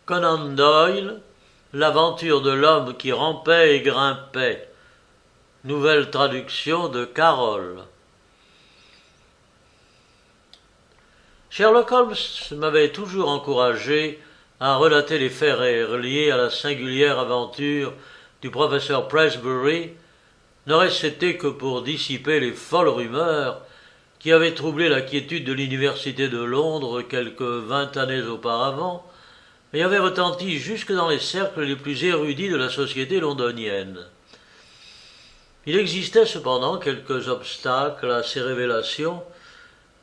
Conan Doyle, L'aventure de l'homme qui rampait et grimpait. Nouvelle traduction de Carroll. Sherlock Holmes m'avait toujours encouragé à relater les faits liés à la singulière aventure du professeur Presbury, n'aurait-ce été que pour dissiper les folles rumeurs qui avaient troublé la quiétude de l'université de Londres quelques 20 années auparavant, et avait retenti jusque dans les cercles les plus érudits de la société londonienne. Il existait cependant quelques obstacles à ces révélations,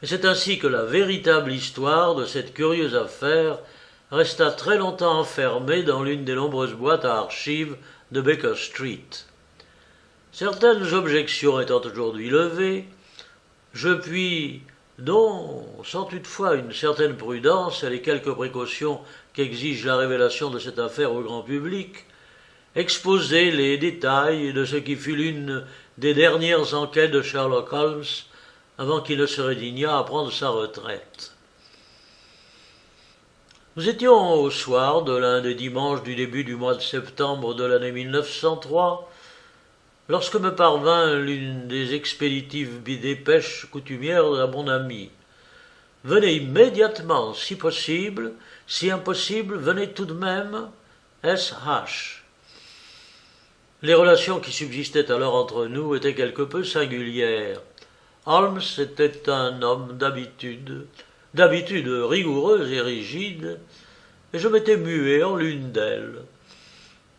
et c'est ainsi que la véritable histoire de cette curieuse affaire resta très longtemps enfermée dans l'une des nombreuses boîtes à archives de Baker Street. Certaines objections étant aujourd'hui levées, je puis, sans toutefois une certaine prudence et les quelques précautions qu'exige la révélation de cette affaire au grand public, exposer les détails de ce qui fut l'une des dernières enquêtes de Sherlock Holmes avant qu'il ne se résignât à prendre sa retraite. Nous étions au soir de l'un des dimanches du début du mois de septembre de l'année 1903, lorsque me parvint l'une des expéditives dépêches coutumières à mon ami. « Venez immédiatement, si possible, si impossible, venez tout de même, S.H. » Les relations qui subsistaient alors entre nous étaient quelque peu singulières. Holmes était un homme d'habitude rigoureuse et rigide, et je m'étais mué en l'une d'elles.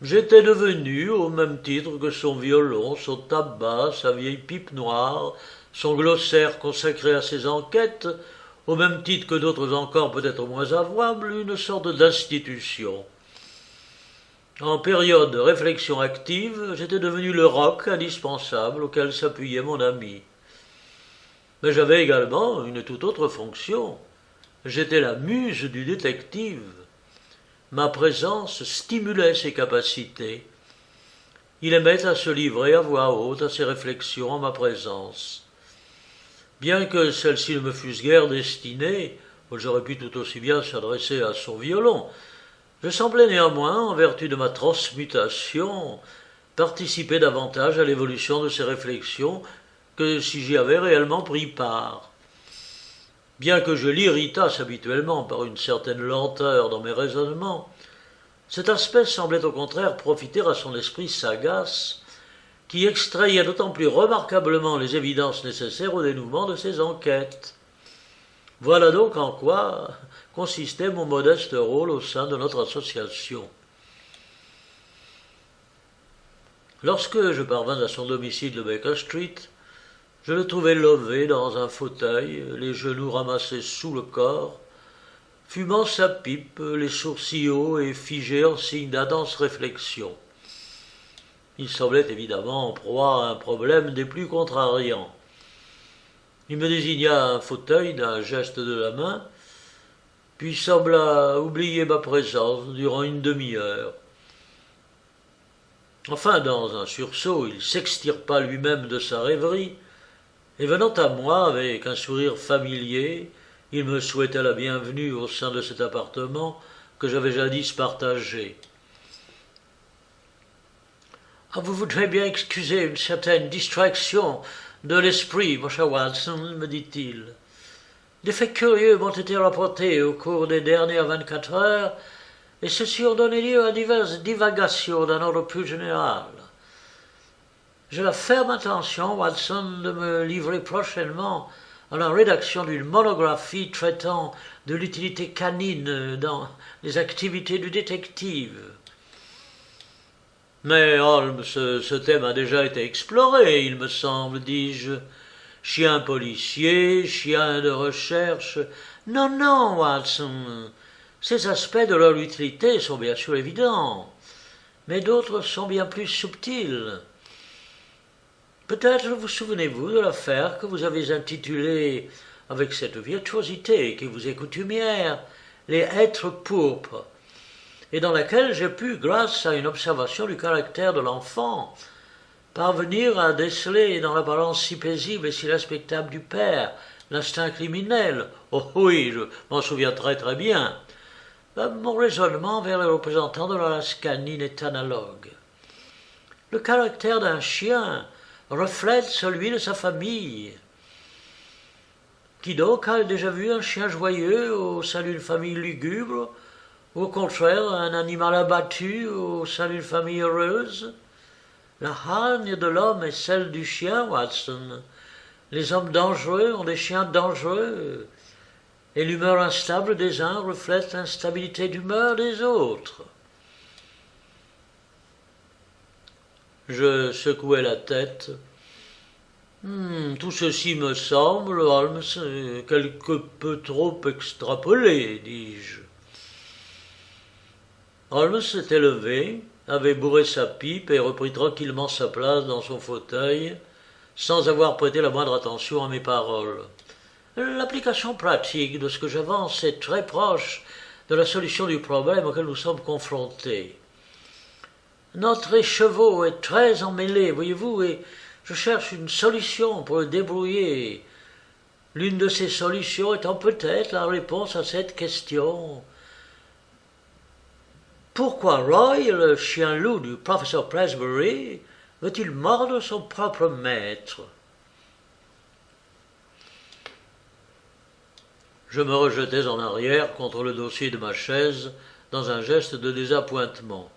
J'étais devenu, au même titre que son violon, son tabac, sa vieille pipe noire, son glossaire consacré à ses enquêtes, au même titre que d'autres encore peut-être moins avouables, une sorte d'institution. En période de réflexion active, j'étais devenu le roc indispensable auquel s'appuyait mon ami. Mais j'avais également une toute autre fonction. J'étais la muse du détective. Ma présence stimulait ses capacités. Il aimait à se livrer à voix haute à ses réflexions en ma présence. Bien que celles-ci ne me fussent guère destinées, j'aurais pu tout aussi bien s'adresser à son violon, je semblais néanmoins, en vertu de ma transmutation, participer davantage à l'évolution de ses réflexions que si j'y avais réellement pris part. Bien que je l'irritasse habituellement par une certaine lenteur dans mes raisonnements, cet aspect semblait au contraire profiter à son esprit sagace, qui extrayait d'autant plus remarquablement les évidences nécessaires au dénouement de ses enquêtes. Voilà donc en quoi consistait mon modeste rôle au sein de notre association. Lorsque je parvins à son domicile de Baker Street, je le trouvai lové dans un fauteuil, les genoux ramassés sous le corps, fumant sa pipe, les sourcils hauts et figé en signe d'intense réflexion. Il semblait évidemment en proie à un problème des plus contrariants. Il me désigna un fauteuil d'un geste de la main, puis sembla oublier ma présence durant une demi-heure. Enfin, dans un sursaut, il s'extirpa lui-même de sa rêverie, et venant à moi avec un sourire familier, il me souhaita la bienvenue au sein de cet appartement que j'avais jadis partagé. « Vous voudrez bien excuser une certaine distraction de l'esprit, mon cher Watson, me dit-il. Des faits curieux m'ont été rapportés au cours des dernières 24 heures, et ceux-ci ont donné lieu à diverses divagations d'un ordre plus général. J'ai la ferme intention, Watson, de me livrer prochainement à la rédaction d'une monographie traitant de l'utilité canine dans les activités du détective. » « Mais Holmes, ce thème a déjà été exploré, il me semble, dis-je. Chien policier, chien de recherche. Non, non, Watson. Ces aspects de leur utilité sont bien sûr évidents, mais d'autres sont bien plus subtils. Peut-être vous souvenez-vous de l'affaire que vous avez intitulée, avec cette virtuosité qui vous est coutumière, les êtres pourpres, et dans laquelle j'ai pu, grâce à une observation du caractère de l'enfant, parvenir à déceler dans l'apparence si paisible et si respectable du père l'instinct criminel. Oh oui, je m'en souviens très très bien. Mon raisonnement vers les représentants de la race canine est analogue. Le caractère d'un chien reflète celui de sa famille. Qui donc a déjà vu un chien joyeux au sein d'une famille lugubre, ou au contraire un animal abattu au sein d'une famille heureuse? La hargne de l'homme est celle du chien, Watson. Les hommes dangereux ont des chiens dangereux, et l'humeur instable des uns reflète l'instabilité d'humeur des autres. Je secouai la tête. Tout ceci me semble, Holmes, quelque peu trop extrapolé, dis-je. Holmes s'était levé, avait bourré sa pipe et reprit tranquillement sa place dans son fauteuil, sans avoir prêté la moindre attention à mes paroles. L'application pratique de ce que j'avance est très proche de la solution du problème auquel nous sommes confrontés. Notre écheveau est très emmêlé, voyez-vous, et je cherche une solution pour le débrouiller. L'une de ces solutions étant peut-être la réponse à cette question. Pourquoi Roy, le chien-loup du professeur Presbury, veut-il mordre son propre maître? Je me rejetais en arrière contre le dossier de ma chaise dans un geste de désappointement.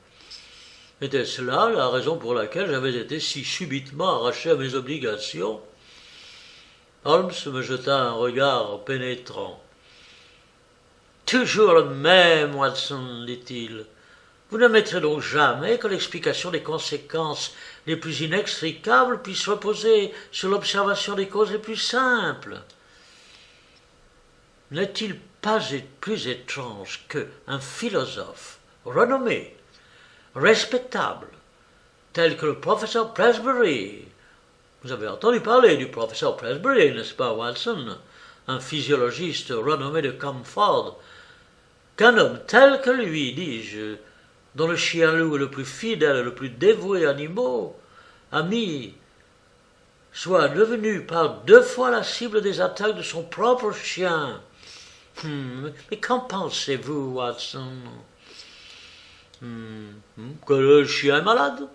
Était-ce là la raison pour laquelle j'avais été si subitement arraché à mes obligations? Holmes me jeta un regard pénétrant. « Toujours le même, Watson, dit-il. Vous n'admettrez donc jamais que l'explication des conséquences les plus inextricables puisse reposer sur l'observation des causes les plus simples. N'est-il pas plus étrange qu'un philosophe renommé, respectable, tel que le professeur Presbury. Vous avez entendu parler du professeur Presbury, n'est-ce pas, Watson, un physiologiste renommé de Camford, qu'un homme tel que lui, dis-je, dont le chien-loup est le plus fidèle et le plus dévoué animaux, ami, soit devenu par 2 fois la cible des attaques de son propre chien. Mais qu'en pensez-vous, Watson? Que le chien est malade?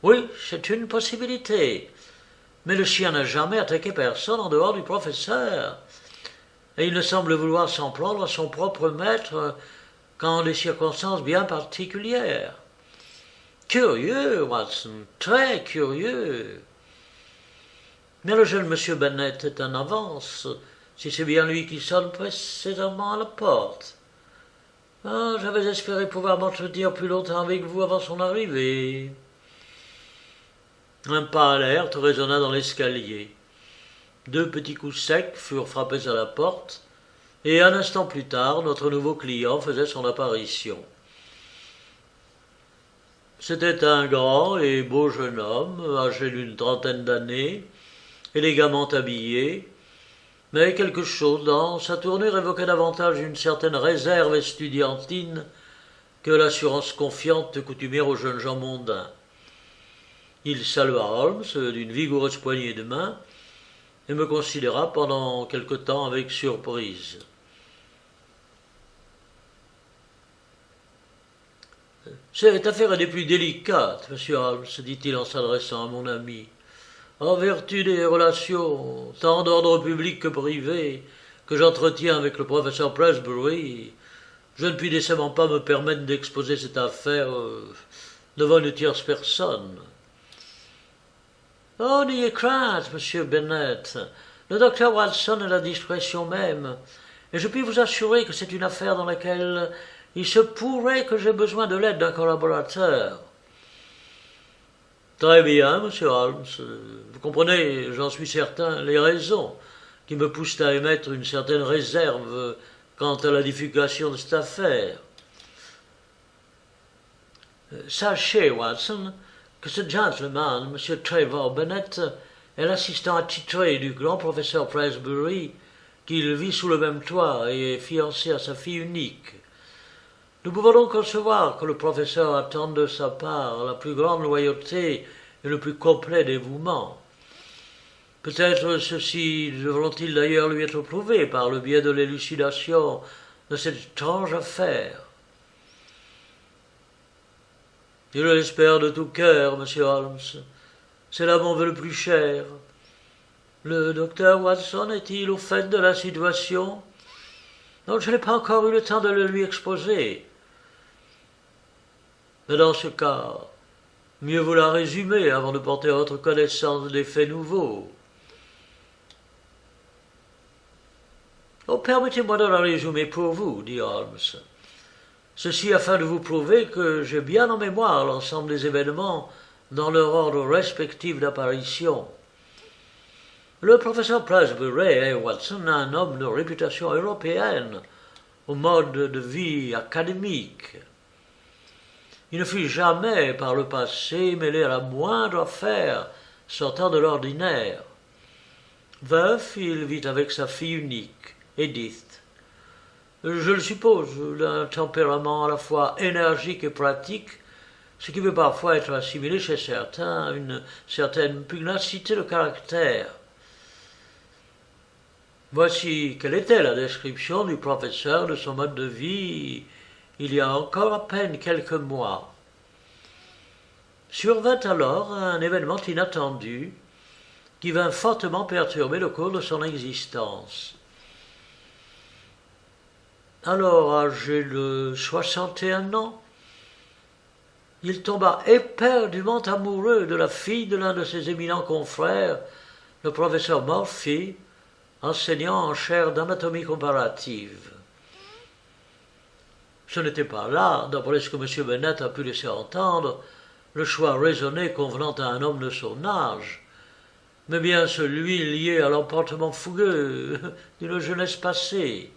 Oui, c'est une possibilité. Mais le chien n'a jamais attaqué personne en dehors du professeur. Et il ne semble vouloir s'en prendre à son propre maître qu'en des circonstances bien particulières. Curieux, Watson, très curieux. Mais le jeune monsieur Bennet est en avance, si c'est bien lui qui sonne précédemment à la porte. Ah, j'avais espéré pouvoir m'entretenir plus longtemps avec vous avant son arrivée. Un pas alerte résonna dans l'escalier. 2 petits coups secs furent frappés à la porte, et un instant plus tard, notre nouveau client faisait son apparition. C'était un grand et beau jeune homme, âgé d'une trentaine d'années, élégamment habillé, mais quelque chose dans sa tournure évoquait davantage une certaine réserve estudiantine que l'assurance confiante coutumière aux jeunes gens mondains. Il salua Holmes d'une vigoureuse poignée de main et me considéra pendant quelque temps avec surprise. « Cette affaire est des plus délicates, monsieur Holmes, dit-il en s'adressant à mon ami. En vertu des relations, tant d'ordre public que privé, que j'entretiens avec le professeur Presbury, je ne puis décemment pas me permettre d'exposer cette affaire devant une tierce personne. » « Oh, n'ayez crainte, monsieur Bennet. Le docteur Watson a la discrétion même, et je puis vous assurer que c'est une affaire dans laquelle il se pourrait que j'ai besoin de l'aide d'un collaborateur. » « Très bien, monsieur Holmes. Vous comprenez, j'en suis certain, les raisons qui me poussent à émettre une certaine réserve quant à la divulgation de cette affaire. Sachez, Watson, que ce gentleman, M. Trevor Bennet, est l'assistant attitré du grand professeur Presbury, qu'il vit sous le même toit et est fiancé à sa fille unique. Nous pouvons donc concevoir que le professeur attende de sa part la plus grande loyauté et le plus complet dévouement. Peut-être ceci devront-ils d'ailleurs lui être prouvés par le biais de l'élucidation de cette étrange affaire. Je l'espère de tout cœur, monsieur Holmes. C'est là mon vœu le plus cher. Le docteur Watson est-il au fait de la situation? Non, je n'ai pas encore eu le temps de le lui exposer. Mais dans ce cas, mieux vaut la résumer avant de porter à votre connaissance des faits nouveaux. Oh, permettez-moi de la résumer pour vous, dit Holmes. Ceci afin de vous prouver que j'ai bien en mémoire l'ensemble des événements dans leur ordre respectif d'apparition. Le professeur Pressbury et Watson, un homme de réputation européenne, au mode de vie académique. Il ne fut jamais, par le passé, mêlé à la moindre affaire sortant de l'ordinaire. Veuf, il vit avec sa fille unique, Edith. Je le suppose, d'un tempérament à la fois énergique et pratique, ce qui peut parfois être assimilé chez certains à une certaine pugnacité de caractère. Voici quelle était la description du professeur de son mode de vie il y a encore à peine quelques mois. Survint alors un événement inattendu qui vint fortement perturber le cours de son existence. Alors, âgé de 61 ans, il tomba éperdument amoureux de la fille de l'un de ses éminents confrères, le professeur Murphy, enseignant en chaire d'anatomie comparative. Ce n'était pas là, d'après ce que M. Bennet a pu laisser entendre, le choix raisonné convenant à un homme de son âge, mais bien celui lié à l'emportement fougueux d'une jeunesse passée.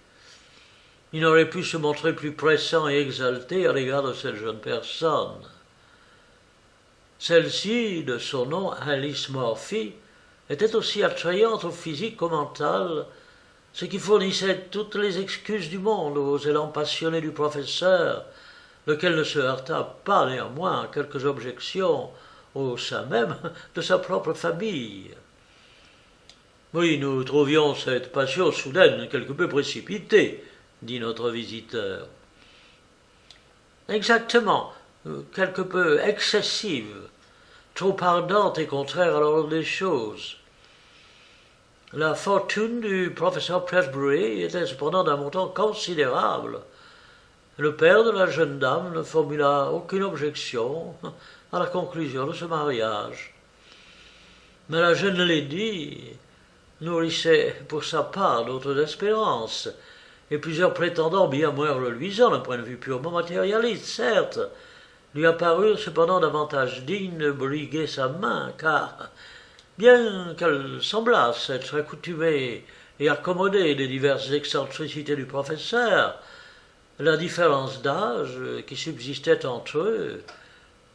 Il n'aurait pu se montrer plus pressant et exalté à l'égard de cette jeune personne. Celle-ci, de son nom Alice Murphy, était aussi attrayante au physique qu'au mental, ce qui fournissait toutes les excuses du monde aux élans passionnés du professeur, lequel ne se heurta pas néanmoins à quelques objections au sein même de sa propre famille. Oui, nous trouvions cette passion soudaine quelque peu précipitée, dit notre visiteur. Exactement, quelque peu excessive, trop ardente et contraire à l'ordre des choses. La fortune du professeur Pressbury était cependant d'un montant considérable. Le père de la jeune dame ne formula aucune objection à la conclusion de ce mariage. Mais la jeune lady nourrissait pour sa part d'autres espérances, et plusieurs prétendants bien moins reluisants d'un point de vue purement matérialiste, certes, lui apparurent cependant davantage dignes de briguer sa main, car, bien qu'elle semblât s'être accoutumée et accommodée des diverses excentricités du professeur, la différence d'âge qui subsistait entre eux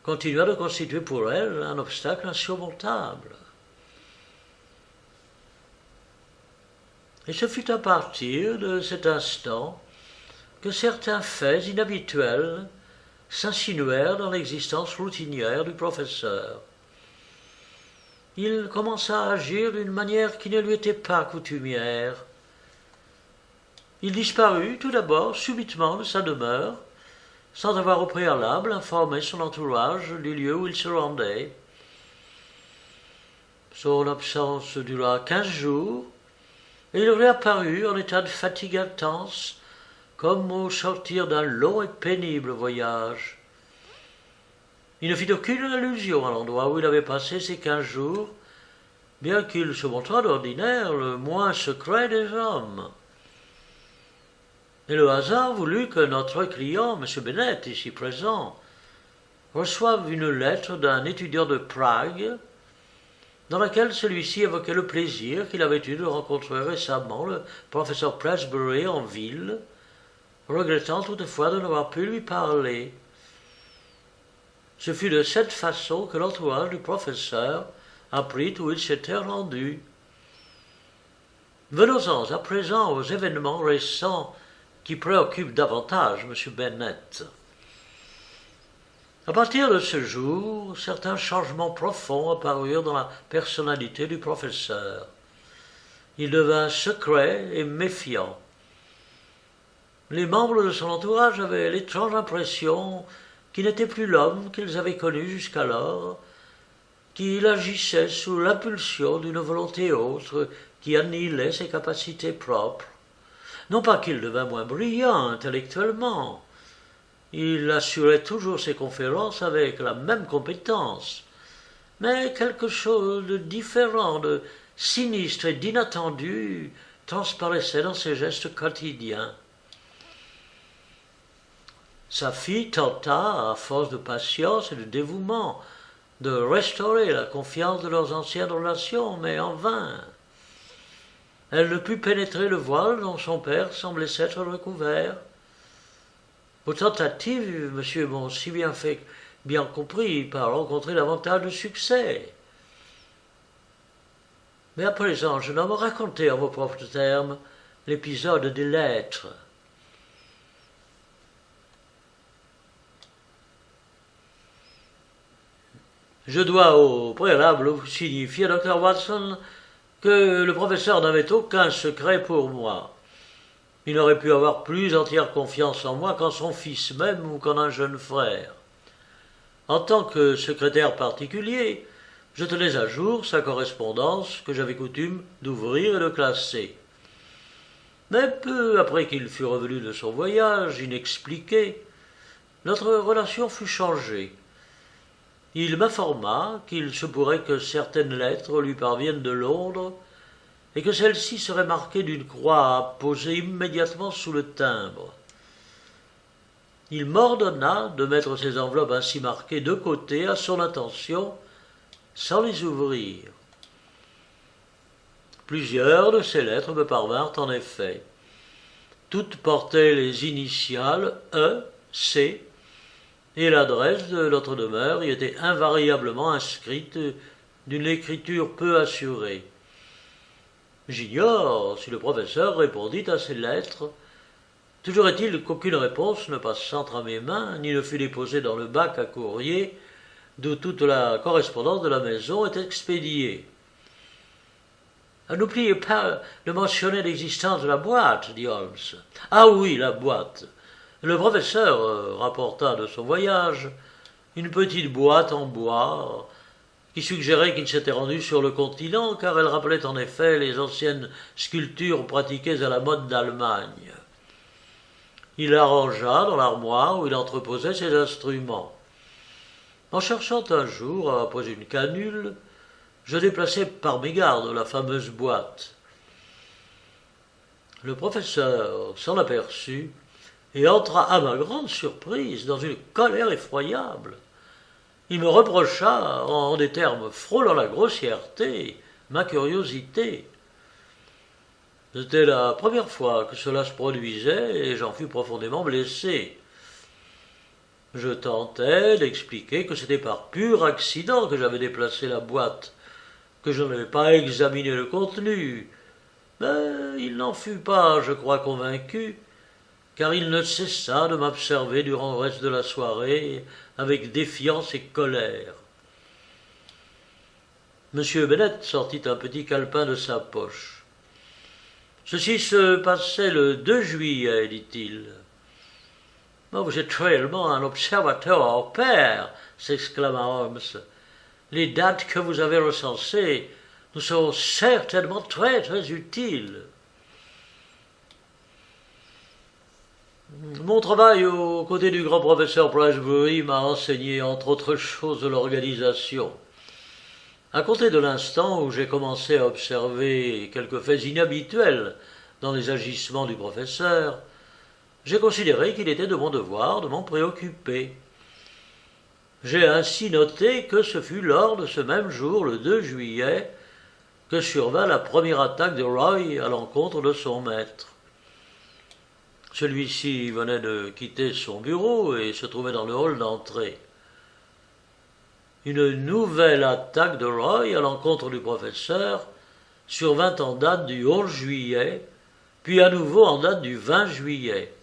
continua de constituer pour elle un obstacle insurmontable. Et ce fut à partir de cet instant que certains faits inhabituels s'insinuèrent dans l'existence routinière du professeur. Il commença à agir d'une manière qui ne lui était pas coutumière. Il disparut tout d'abord subitement de sa demeure, sans avoir au préalable informé son entourage du lieu où il se rendait. Son absence dura 15 jours, et il réapparut en état de fatigue intense, comme au sortir d'un long et pénible voyage. Il ne fit aucune allusion à l'endroit où il avait passé ces 15 jours, bien qu'il se montrât d'ordinaire le moins secret des hommes. Et le hasard voulut que notre client, M. Bennet, ici présent, reçoive une lettre d'un étudiant de Prague, dans laquelle celui-ci évoquait le plaisir qu'il avait eu de rencontrer récemment le professeur Pressbury en ville, regrettant toutefois de n'avoir pu lui parler. Ce fut de cette façon que l'entourage du professeur apprit où il s'était rendu. Venons-en à présent aux événements récents qui préoccupent davantage M. Bennet. À partir de ce jour, certains changements profonds apparurent dans la personnalité du professeur. Il devint secret et méfiant. Les membres de son entourage avaient l'étrange impression qui n'était plus l'homme qu'ils avaient connu jusqu'alors, qu'il agissait sous l'impulsion d'une volonté autre qui annihilait ses capacités propres. Non pas qu'il devint moins brillant intellectuellement, il assurait toujours ses conférences avec la même compétence, mais quelque chose de différent, de sinistre et d'inattendu transparaissait dans ses gestes quotidiens. Sa fille tenta, à force de patience et de dévouement, de restaurer la confiance de leurs anciennes relations, mais en vain. Elle ne put pénétrer le voile dont son père semblait s'être recouvert. Vos tentatives, monsieur, m'ont si bien compris, par rencontrer davantage de succès. Mais à présent, jeune homme, racontez en vos propres termes l'épisode des lettres. Je dois au préalable vous signifier, Dr. Watson, que le professeur n'avait aucun secret pour moi. Il n'aurait pu avoir plus entière confiance en moi qu'en son fils même ou qu'en un jeune frère. En tant que secrétaire particulier, je tenais à jour sa correspondance que j'avais coutume d'ouvrir et de classer. Mais peu après qu'il fut revenu de son voyage inexpliqué, notre relation fut changée. Il m'informa qu'il se pourrait que certaines lettres lui parviennent de Londres et que celle-ci serait marquée d'une croix posée immédiatement sous le timbre. Il m'ordonna de mettre ces enveloppes ainsi marquées de côté à son intention, sans les ouvrir. Plusieurs de ces lettres me parvinrent en effet. Toutes portaient les initiales E, C, et l'adresse de notre demeure y était invariablement inscrite d'une écriture peu assurée. J'ignore si le professeur répondit à ces lettres. Toujours est-il qu'aucune réponse ne passe entre mes mains, ni ne fut déposée dans le bac à courrier d'où toute la correspondance de la maison est expédiée. N'oubliez pas de mentionner l'existence de la boîte, dit Holmes. Ah oui, la boîte. Le professeur rapporta de son voyage une petite boîte en bois qui suggérait qu'il s'était rendu sur le continent, car elle rappelait en effet les anciennes sculptures pratiquées à la mode d'Allemagne. Il la rangea dans l'armoire où il entreposait ses instruments. En cherchant un jour, après une canule, je déplaçai par mégarde la fameuse boîte. Le professeur s'en aperçut et entra à ma grande surprise dans une colère effroyable. Il me reprocha, en des termes frôlant la grossièreté, ma curiosité. C'était la première fois que cela se produisait et j'en fus profondément blessé. Je tentai d'expliquer que c'était par pur accident que j'avais déplacé la boîte, que je n'avais pas examiné le contenu, mais il n'en fut pas, je crois, convaincu, car il ne cessa de m'observer durant le reste de la soirée avec défiance et colère. M. Bennet sortit un petit calepin de sa poche. « Ceci se passait le 2 juillet, dit-il. « Vous êtes réellement un observateur hors pair, s'exclama Holmes. « Les dates que vous avez recensées nous seront certainement très, très utiles. » Mon travail aux côtés du grand professeur Pressbury m'a enseigné, entre autres choses, l'organisation. À compter de l'instant où j'ai commencé à observer quelques faits inhabituels dans les agissements du professeur, j'ai considéré qu'il était de mon devoir de m'en préoccuper. J'ai ainsi noté que ce fut lors de ce même jour, le 2 juillet, que survint la première attaque de Roy à l'encontre de son maître. Celui-ci venait de quitter son bureau et se trouvait dans le hall d'entrée. Une nouvelle attaque de Roy à l'encontre du professeur survint en date du 11 juillet, puis à nouveau en date du 20 juillet.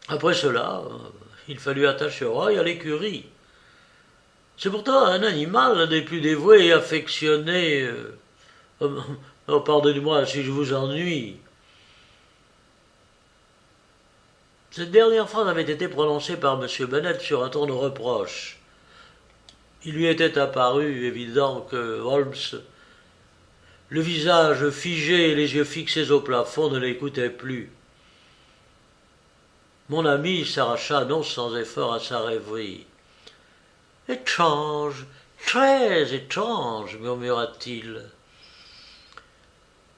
Après cela, il fallut attacher Roy à l'écurie. C'est pourtant un animal des plus dévoués et affectionnés. Pardonnez-moi si je vous ennuie. Cette dernière phrase avait été prononcée par M. Bennet sur un ton de reproche. Il lui était apparu évident que Holmes, le visage figé et les yeux fixés au plafond, ne l'écoutait plus. Mon ami s'arracha non sans effort à sa rêverie. « Étrange, très étrange, murmura-t-il.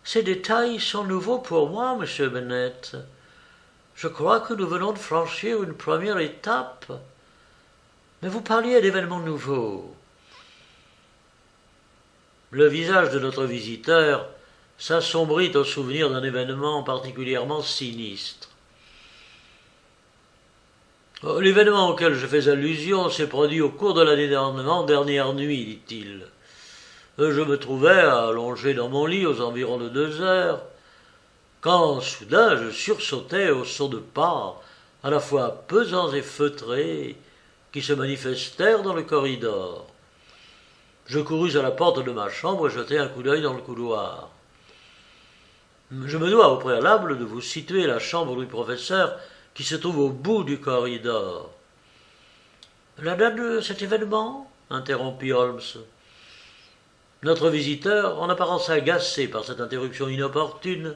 Ces détails sont nouveaux pour moi, monsieur Bennet. Je crois que nous venons de franchir une première étape. Mais vous parliez d'événements nouveaux. » Le visage de notre visiteur s'assombrit au souvenir d'un événement particulièrement sinistre. L'événement auquel je fais allusion s'est produit au cours de la dernière nuit, dit-il. Je me trouvais allongé dans mon lit aux environs de 2 heures, quand soudain je sursautai au son de pas, à la fois pesants et feutrés, qui se manifestèrent dans le corridor. Je courus à la porte de ma chambre et jetai un coup d'œil dans le couloir. Je me dois au préalable de vous situer la chambre du professeur qui se trouve au bout du corridor. « La date de cet événement ?» interrompit Holmes. Notre visiteur, en apparence agacé par cette interruption inopportune,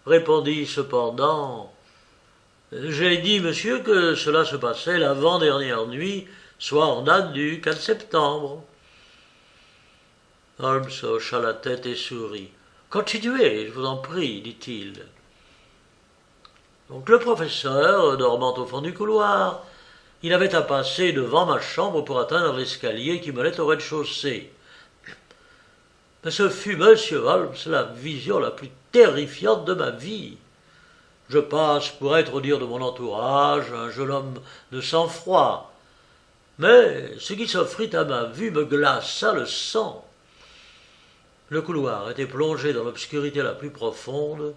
répondit cependant « J'ai dit, monsieur, que cela se passait l'avant-dernière nuit, soit en date du 4 septembre. » Holmes hocha la tête et sourit. « Continuez, je vous en prie, dit-il. » Donc le professeur, dormant au fond du couloir, il avait à passer devant ma chambre pour atteindre l'escalier qui menait au rez-de-chaussée. Mais ce fut, monsieur Holmes, la vision la plus terrifiante de ma vie. Je passe pour être, au dire de mon entourage, un jeune homme de sang-froid. Mais ce qui s'offrit à ma vue me glaça le sang. Le couloir était plongé dans l'obscurité la plus profonde.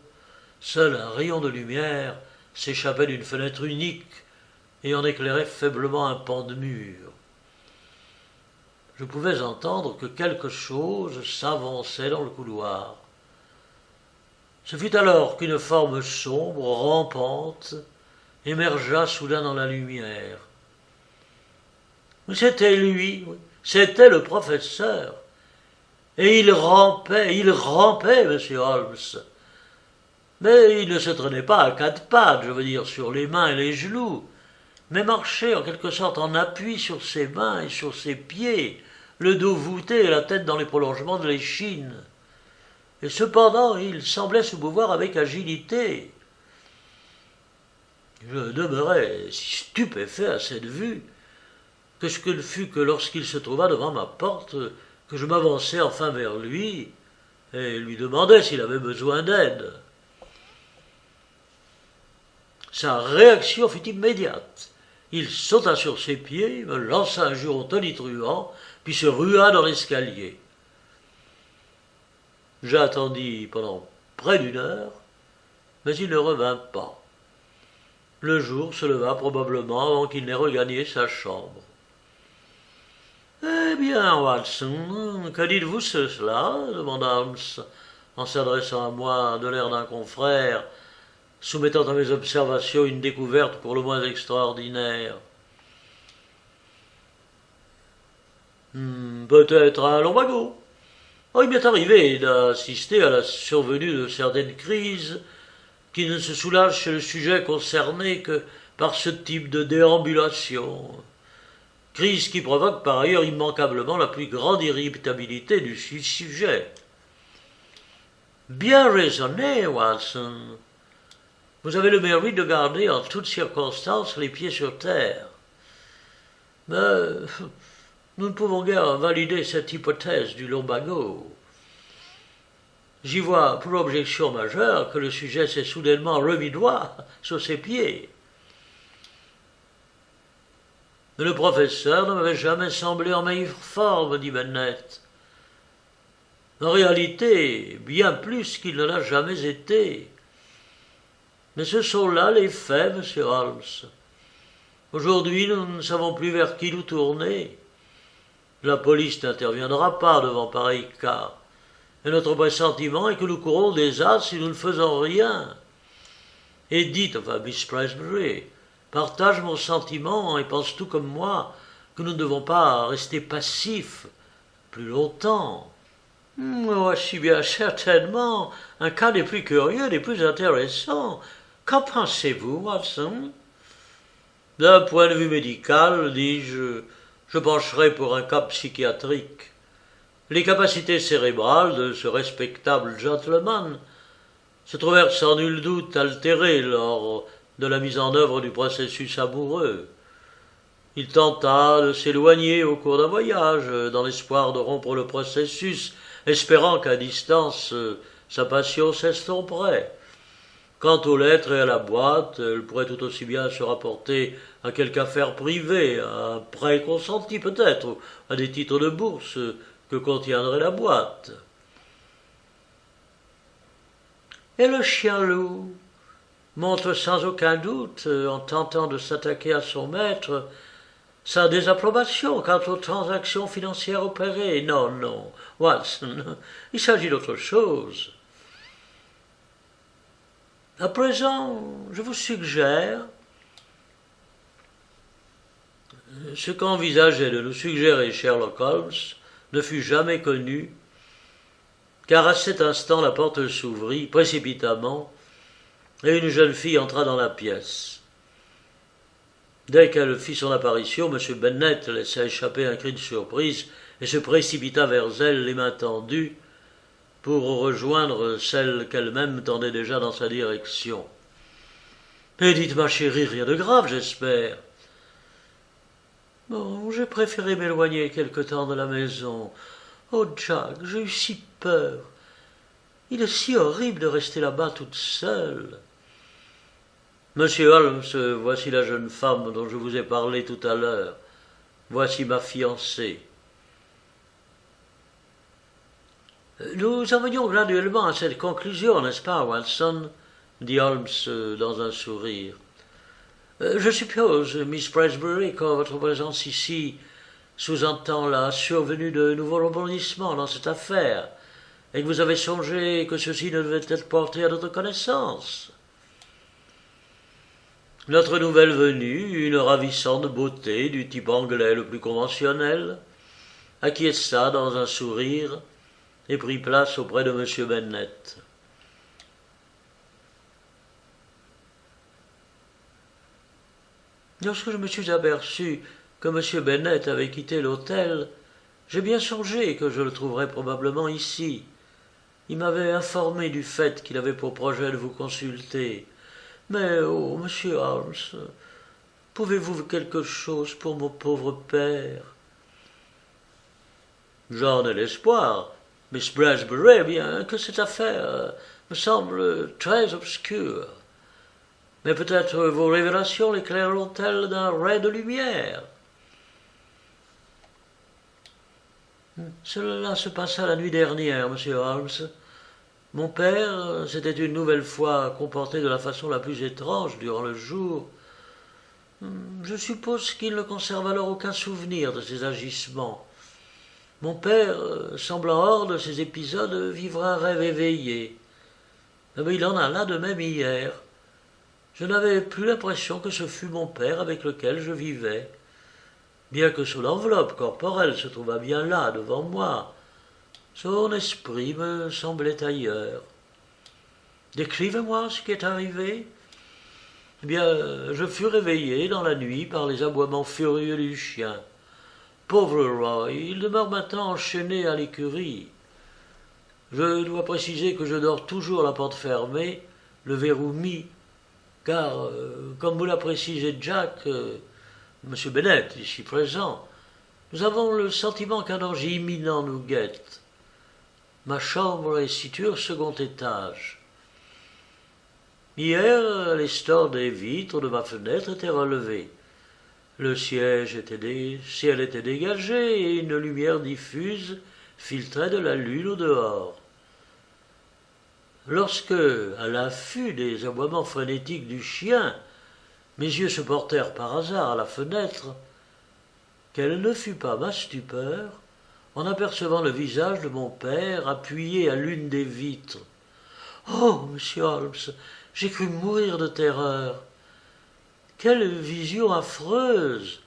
Seul un rayon de lumière s'échappait d'une fenêtre unique et en éclairait faiblement un pan de mur. Je pouvais entendre que quelque chose s'avançait dans le couloir. Ce fut alors qu'une forme sombre, rampante, émergea soudain dans la lumière. C'était lui, c'était le professeur. Et il rampait, monsieur Holmes. Mais il ne se traînait pas à 4 pattes, je veux dire, sur les mains et les genoux, mais marchait en quelque sorte en appui sur ses mains et sur ses pieds, le dos voûté et la tête dans les prolongements de l'échine. Et cependant, il semblait se mouvoir avec agilité. Je demeurai si stupéfait à cette vue que ce ne fut que lorsqu'il se trouva devant ma porte que je m'avançai enfin vers lui et lui demandai s'il avait besoin d'aide. Sa réaction fut immédiate. Il sauta sur ses pieds, me lança un juron tonitruant, puis se rua dans l'escalier. J'attendis pendant près d'1 heure, mais il ne revint pas. Le jour se leva probablement avant qu'il n'ait regagné sa chambre. « Eh bien, Watson, que dites-vous de cela ?» demanda Holmes, en s'adressant à moi de l'air d'un confrère, soumettant à mes observations une découverte pour le moins extraordinaire. Peut-être un lumbago. Il m'est arrivé d'assister à la survenue de certaines crises qui ne se soulagent chez le sujet concerné que par ce type de déambulation. Crise qui provoque par ailleurs immanquablement la plus grande irritabilité du sujet. Bien raisonné, Watson. Vous avez le mérite de garder en toutes circonstances les pieds sur terre. Mais nous ne pouvons guère valider cette hypothèse du lumbago. J'y vois pour objection majeure que le sujet s'est soudainement remis droit sur ses pieds. Mais le professeur ne m'avait jamais semblé en meilleure forme, dit Bennet. En réalité, bien plus qu'il ne l'a jamais été. Mais ce sont là les faits, monsieur Holmes. Aujourd'hui, nous ne savons plus vers qui nous tourner. La police n'interviendra pas devant pareil cas. Et notre pressentiment est que nous courons des as si nous ne faisons rien. Edith, enfin Miss Presbury, partage mon sentiment et pense tout comme moi que nous ne devons pas rester passifs plus longtemps. Voici bien certainement un cas des plus curieux, des plus intéressants. Qu'en pensez-vous, Watson? D'un point de vue médical, dis-je, je pencherai pour un cas psychiatrique. Les capacités cérébrales de ce respectable gentleman se trouvèrent sans nul doute altérées lors de la mise en œuvre du processus amoureux. Il tenta de s'éloigner au cours d'un voyage, dans l'espoir de rompre le processus, espérant qu'à distance sa passion s'estomperait. Quant aux lettres et à la boîte, elle pourrait tout aussi bien se rapporter à quelque affaire privée, à un prêt consenti peut-être, ou à des titres de bourse que contiendrait la boîte. Et le chien-loup montre sans aucun doute, en tentant de s'attaquer à son maître, sa désapprobation quant aux transactions financières opérées. Non, non, Watson, il s'agit d'autre chose. À présent, je vous suggère ce qu'envisageait de nous suggérer Sherlock Holmes ne fut jamais connu, car à cet instant la porte s'ouvrit précipitamment et une jeune fille entra dans la pièce. Dès qu'elle fit son apparition, M. Bennet laissa échapper un cri de surprise et se précipita vers elle, les mains tendues, pour rejoindre celle qu'elle-même tendait déjà dans sa direction. « Mais dites, ma chérie, rien de grave, j'espère. »« Bon, j'ai préféré m'éloigner quelque temps de la maison. Oh, Jack, j'ai eu si peur. Il est si horrible de rester là-bas toute seule. » « Monsieur Holmes, voici la jeune femme dont je vous ai parlé tout à l'heure. Voici ma fiancée. » Nous en venions graduellement à cette conclusion, n'est-ce pas, Watson? Dit Holmes dans un sourire. Je suppose, Miss Presbury, que votre présence ici sous-entend la survenue de nouveaux rebondissements dans cette affaire, et que vous avez songé que ceci ne devait être porté à notre connaissance. Notre nouvelle venue, une ravissante beauté du type anglais le plus conventionnel, acquiesça dans un sourire et prit place auprès de M. Bennet. Lorsque je me suis aperçu que M. Bennet avait quitté l'hôtel, j'ai bien songé que je le trouverais probablement ici. Il m'avait informé du fait qu'il avait pour projet de vous consulter. Mais, oh, monsieur Holmes, pouvez-vous quelque chose pour mon pauvre père? J'en ai l'espoir, Miss Presbury, bien que cette affaire me semble très obscure. Mais peut-être vos révélations l'éclaireront-elles d'un ray de lumière. Cela se passa la nuit dernière, monsieur Holmes. Mon père s'était une nouvelle fois comporté de la façon la plus étrange durant le jour. Je suppose qu'il ne conserve alors aucun souvenir de ses agissements. Mon père, semblant hors de ces épisodes, vivre un rêve éveillé. Mais il en alla de même hier. Je n'avais plus l'impression que ce fût mon père avec lequel je vivais, bien que son enveloppe corporelle se trouvât bien là, devant moi. Son esprit me semblait ailleurs. Décrivez-moi ce qui est arrivé. Eh bien, je fus réveillé dans la nuit par les aboiements furieux du chien. Pauvre Roy, il demeure maintenant enchaîné à l'écurie. Je dois préciser que je dors toujours la porte fermée, le verrou mis, car, comme vous l'a précisé Jack, M. Bennet, ici présent, nous avons le sentiment qu'un danger imminent nous guette. Ma chambre est située au second étage. Hier, les stores des vitres de ma fenêtre étaient relevés. Le ciel était dégagé et une lumière diffuse filtrait de la lune au dehors. Lorsque, à l'affût des aboiements frénétiques du chien, mes yeux se portèrent par hasard à la fenêtre, quelle ne fut pas ma stupeur en apercevant le visage de mon père appuyé à l'une des vitres. « Oh, monsieur Holmes, J'ai cru mourir de terreur. Quelle vision affreuse!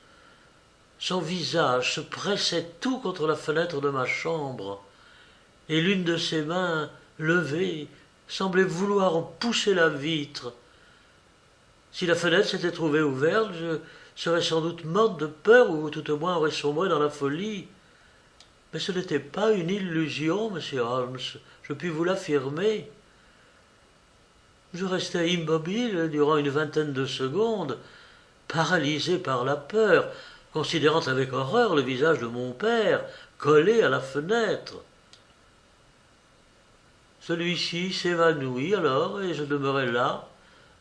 Son visage se pressait tout contre la fenêtre de ma chambre, et l'une de ses mains, levée, semblait vouloir en pousser la vitre. Si la fenêtre s'était trouvée ouverte, je serais sans doute morte de peur, ou tout au moins aurais sombré dans la folie. Mais ce n'était pas une illusion, monsieur Holmes, je puis vous l'affirmer. Je restai immobile durant une vingtaine de secondes, paralysé par la peur, considérant avec horreur le visage de mon père collé à la fenêtre. Celui-ci s'évanouit alors, et je demeurai là,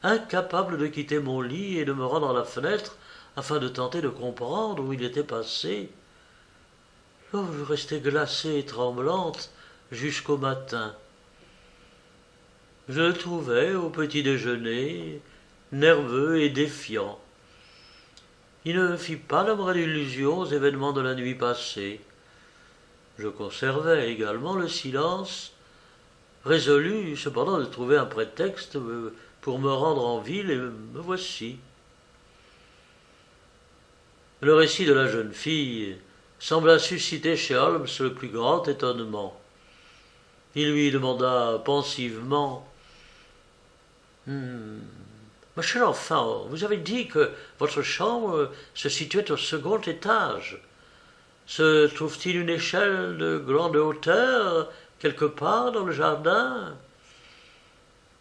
incapable de quitter mon lit et de me rendre à la fenêtre afin de tenter de comprendre où il était passé. Oh, je restai glacée et tremblante jusqu'au matin. Je le trouvai au petit déjeuner, nerveux et défiant. Il ne fit pas la moindre illusion aux événements de la nuit passée. Je conservai également le silence, résolu cependant de trouver un prétexte pour me rendre en ville, et me voici. Le récit de la jeune fille sembla susciter chez Holmes le plus grand étonnement. Il lui demanda pensivement « Ma chère enfant, vous avez dit que votre chambre se situait au second étage. Se trouve-t-il une échelle de grande hauteur quelque part dans le jardin ?»«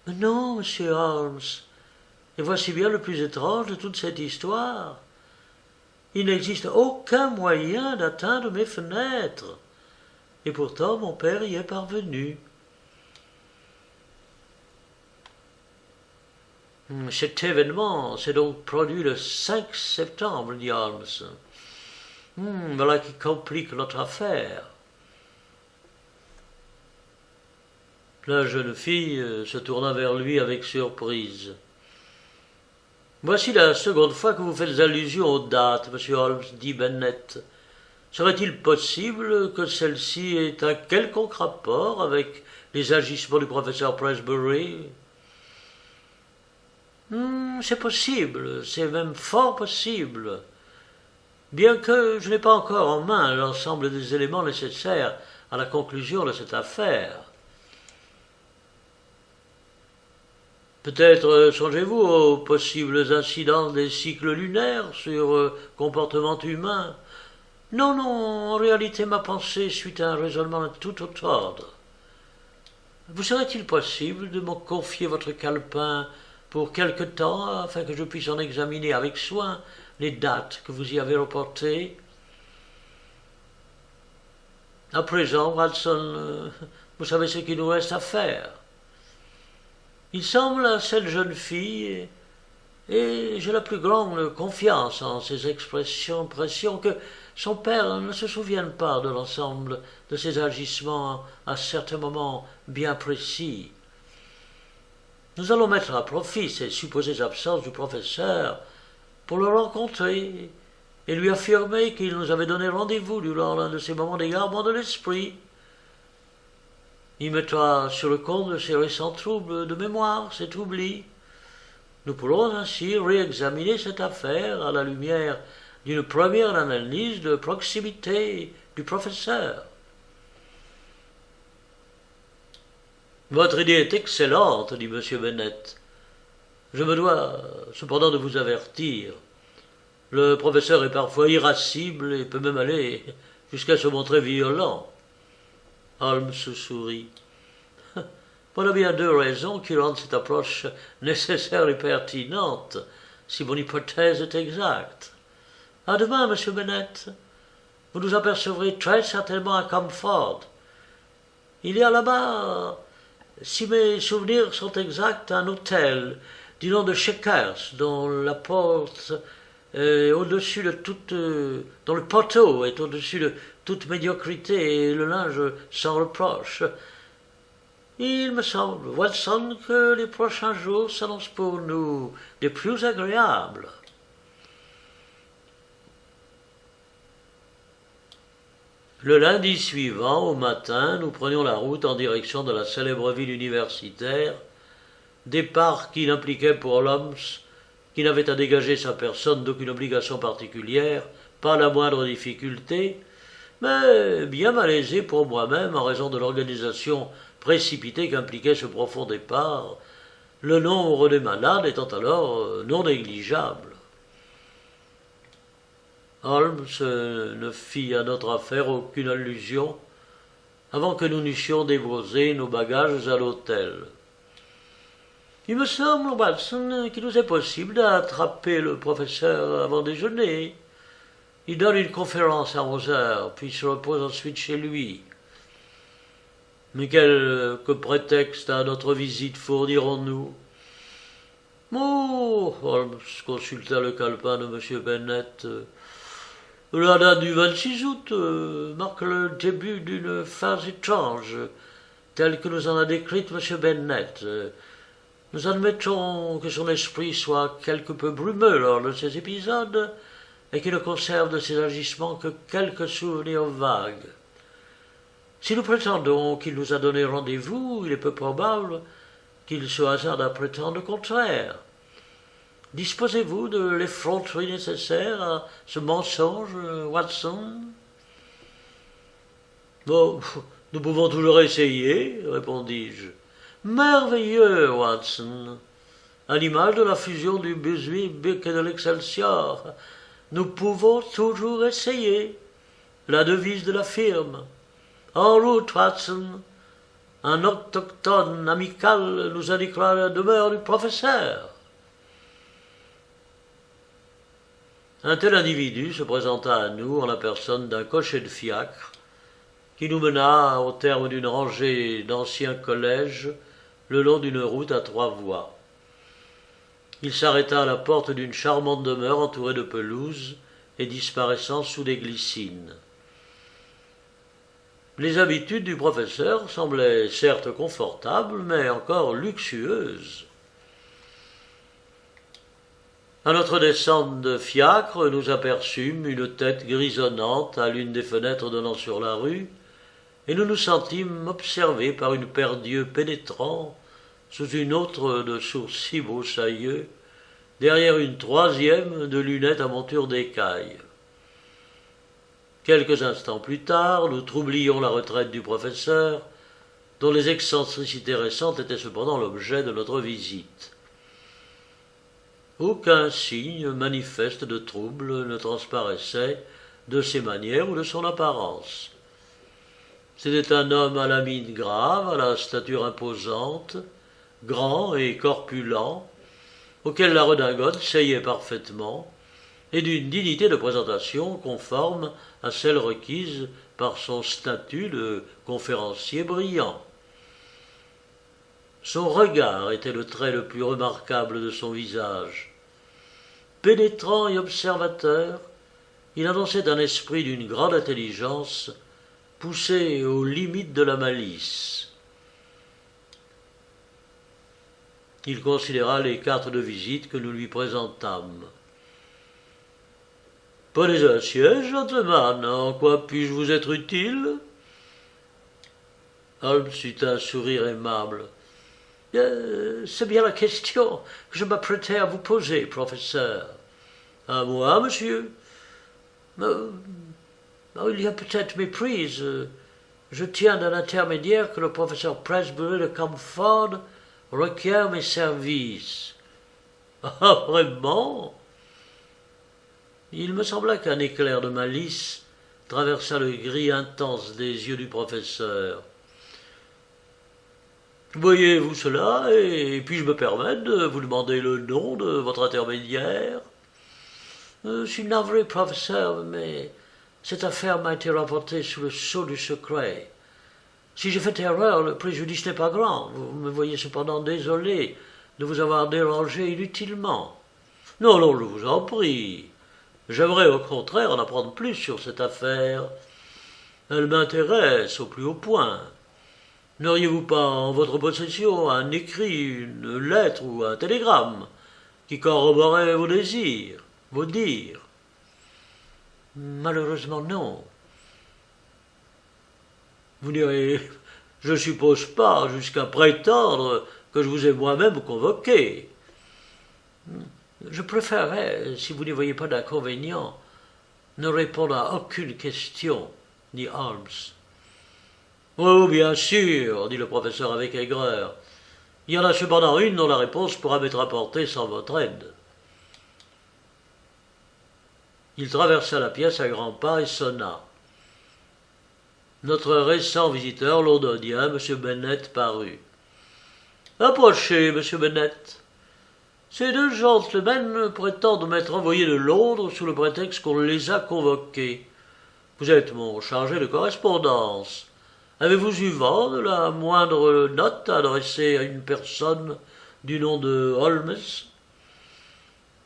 Non, monsieur Holmes, et voici bien le plus étrange de toute cette histoire. Il n'existe aucun moyen d'atteindre mes fenêtres, et pourtant mon père y est parvenu. » Cet événement s'est donc produit le 5 septembre, dit Holmes. Voilà qui complique notre affaire. La jeune fille se tourna vers lui avec surprise. Voici la seconde fois que vous faites allusion aux dates, monsieur Holmes, dit Bennet. Serait-il possible que celle-ci ait un quelconque rapport avec les agissements du professeur Presbury ? C'est possible, c'est même fort possible, bien que je n'ai pas encore en main l'ensemble des éléments nécessaires à la conclusion de cette affaire. Peut-être songez-vous aux possibles incidences des cycles lunaires sur comportement humain. Non, en réalité ma pensée suit un raisonnement tout autre ordre. Vous serait-il possible de me confier votre calepin pour quelque temps, afin que je puisse en examiner avec soin les dates que vous y avez reportées? À présent, Watson, vous savez ce qu'il nous reste à faire. Il semble à cette jeune fille, et j'ai la plus grande confiance en ses expressions, que son père ne se souvienne pas de l'ensemble de ses agissements à certains moments bien précis. Nous allons mettre à profit ces supposées absences du professeur pour le rencontrer et lui affirmer qu'il nous avait donné rendez-vous durant l'un de ces moments d'égarement de l'esprit. Il mettra sur le compte de ses récents troubles de mémoire cet oubli. Nous pourrons ainsi réexaminer cette affaire à la lumière d'une première analyse de proximité du professeur. Votre idée est excellente, dit M. Bennet. Je me dois cependant de vous avertir. Le professeur est parfois irascible et peut même aller jusqu'à se montrer violent. Holmes sourit. Voilà bien deux raisons qui rendent cette approche nécessaire et pertinente, si mon hypothèse est exacte. À demain, M. Bennet. Vous nous apercevrez très certainement à Camford. Il y a là-bas, si mes souvenirs sont exacts, un hôtel du nom de Shakers, dont la porte est au-dessus de toute, dont le poteau est au-dessus de toute médiocrité et le linge sans reproche. Il me semble, Watson, que les prochains jours s'annoncent pour nous des plus agréables. Le lundi suivant, au matin, nous prenions la route en direction de la célèbre ville universitaire départ qui n'impliquait pour Holmes, qui n'avait à dégager sa personne d'aucune obligation particulière, pas la moindre difficulté, mais bien malaisé pour moi-même en raison de l'organisation précipitée qu'impliquait ce profond départ, le nombre des malades étant alors non négligeable. Holmes ne fit à notre affaire aucune allusion avant que nous n'eussions déposé nos bagages à l'hôtel. « Il me semble, Watson, qu'il nous est possible d'attraper le professeur avant déjeuner. Il donne une conférence à 11 heures, puis se repose ensuite chez lui. Mais quel prétexte à notre visite fournirons-nous » Oh, Holmes consulta le calepin de M. Bennet. La date du 26 août marque le début d'une phase étrange, telle que nous en a décrite M. Bennet. Nous admettons que son esprit soit quelque peu brumeux lors de ces épisodes et qu'il ne conserve de ses agissements que quelques souvenirs vagues. Si nous prétendons qu'il nous a donné rendez-vous, il est peu probable qu'il se hasarde à prétendre le contraire. Disposez-vous de l'effronterie nécessaire à ce mensonge, Watson ? Bon, nous pouvons toujours essayer, répondis-je. Merveilleux, Watson. À l'image de la fusion du Bushwick et de l'Excelsior, nous pouvons toujours essayer. La devise de la firme. En route, Watson. Un autochtone amical nous indiquera la demeure du professeur. Un tel individu se présenta à nous en la personne d'un cocher de fiacre qui nous mena au terme d'une rangée d'anciens collèges le long d'une route à 3 voies. Il s'arrêta à la porte d'une charmante demeure entourée de pelouse et disparaissant sous des glycines. Les habitudes du professeur semblaient certes confortables, mais encore luxueuses. À notre descente de fiacre, nous aperçûmes une tête grisonnante à l'une des fenêtres donnant sur la rue, et nous nous sentîmes observés par une paire d'yeux pénétrants sous une autre de sourcils broussailleux, derrière une troisième de lunettes à monture d'écailles. Quelques instants plus tard, nous troublions la retraite du professeur, dont les excentricités récentes étaient cependant l'objet de notre visite. Aucun signe manifeste de trouble ne transparaissait de ses manières ou de son apparence. C'était un homme à la mine grave, à la stature imposante, grand et corpulent, auquel la redingote seyait parfaitement, et d'une dignité de présentation conforme à celle requise par son statut de conférencier brillant. Son regard était le trait le plus remarquable de son visage. Pénétrant et observateur, il annonçait un esprit d'une grande intelligence, poussé aux limites de la malice. Il considéra les cartes de visite que nous lui présentâmes. « Prenez un siège, gentleman, en quoi puis-je vous être utile ?» Holmes eut un sourire aimable. « C'est bien la question que je m'apprêtais à vous poser, professeur. »« À moi, monsieur ? Il y a peut-être méprise. Je tiens d'un intermédiaire que le professeur Presbury de Camford requiert mes services. »« Ah, vraiment ?» Il me sembla qu'un éclair de malice traversa le gris intense des yeux du professeur. « Voyez-vous cela, et puis-je me permettre de vous demander le nom de votre intermédiaire ?»« Je suis navré, professeur, mais cette affaire m'a été rapportée sous le sceau du secret. Si j'ai fait erreur, le préjudice n'est pas grand. Vous me voyez cependant désolé de vous avoir dérangé inutilement. »« Non, non, je vous en prie. J'aimerais au contraire en apprendre plus sur cette affaire. Elle m'intéresse au plus haut point. N'auriez-vous pas en votre possession un écrit, une lettre ou un télégramme qui corroborerait vos désirs, vos dires ? » ?»« Malheureusement, non. » »« Vous n'irez, je suppose pas, jusqu'à prétendre que je vous ai moi-même convoqué. Je préférerais, si vous n'y voyez pas d'inconvénient, ne répondre à aucune question, dit Holmes. Oh, bien sûr, dit le professeur avec aigreur. Il y en a cependant une dont la réponse pourra m'être apportée sans votre aide. Il traversa la pièce à grands pas et sonna. Notre récent visiteur londonien, M. Bennet, parut. « Approchez, M. Bennet. Ces deux gentlemen prétendent m'être envoyés de Londres sous le prétexte qu'on les a convoqués. Vous êtes mon chargé de correspondance. Avez-vous eu vent de la moindre note adressée à une personne du nom de Holmes ?»«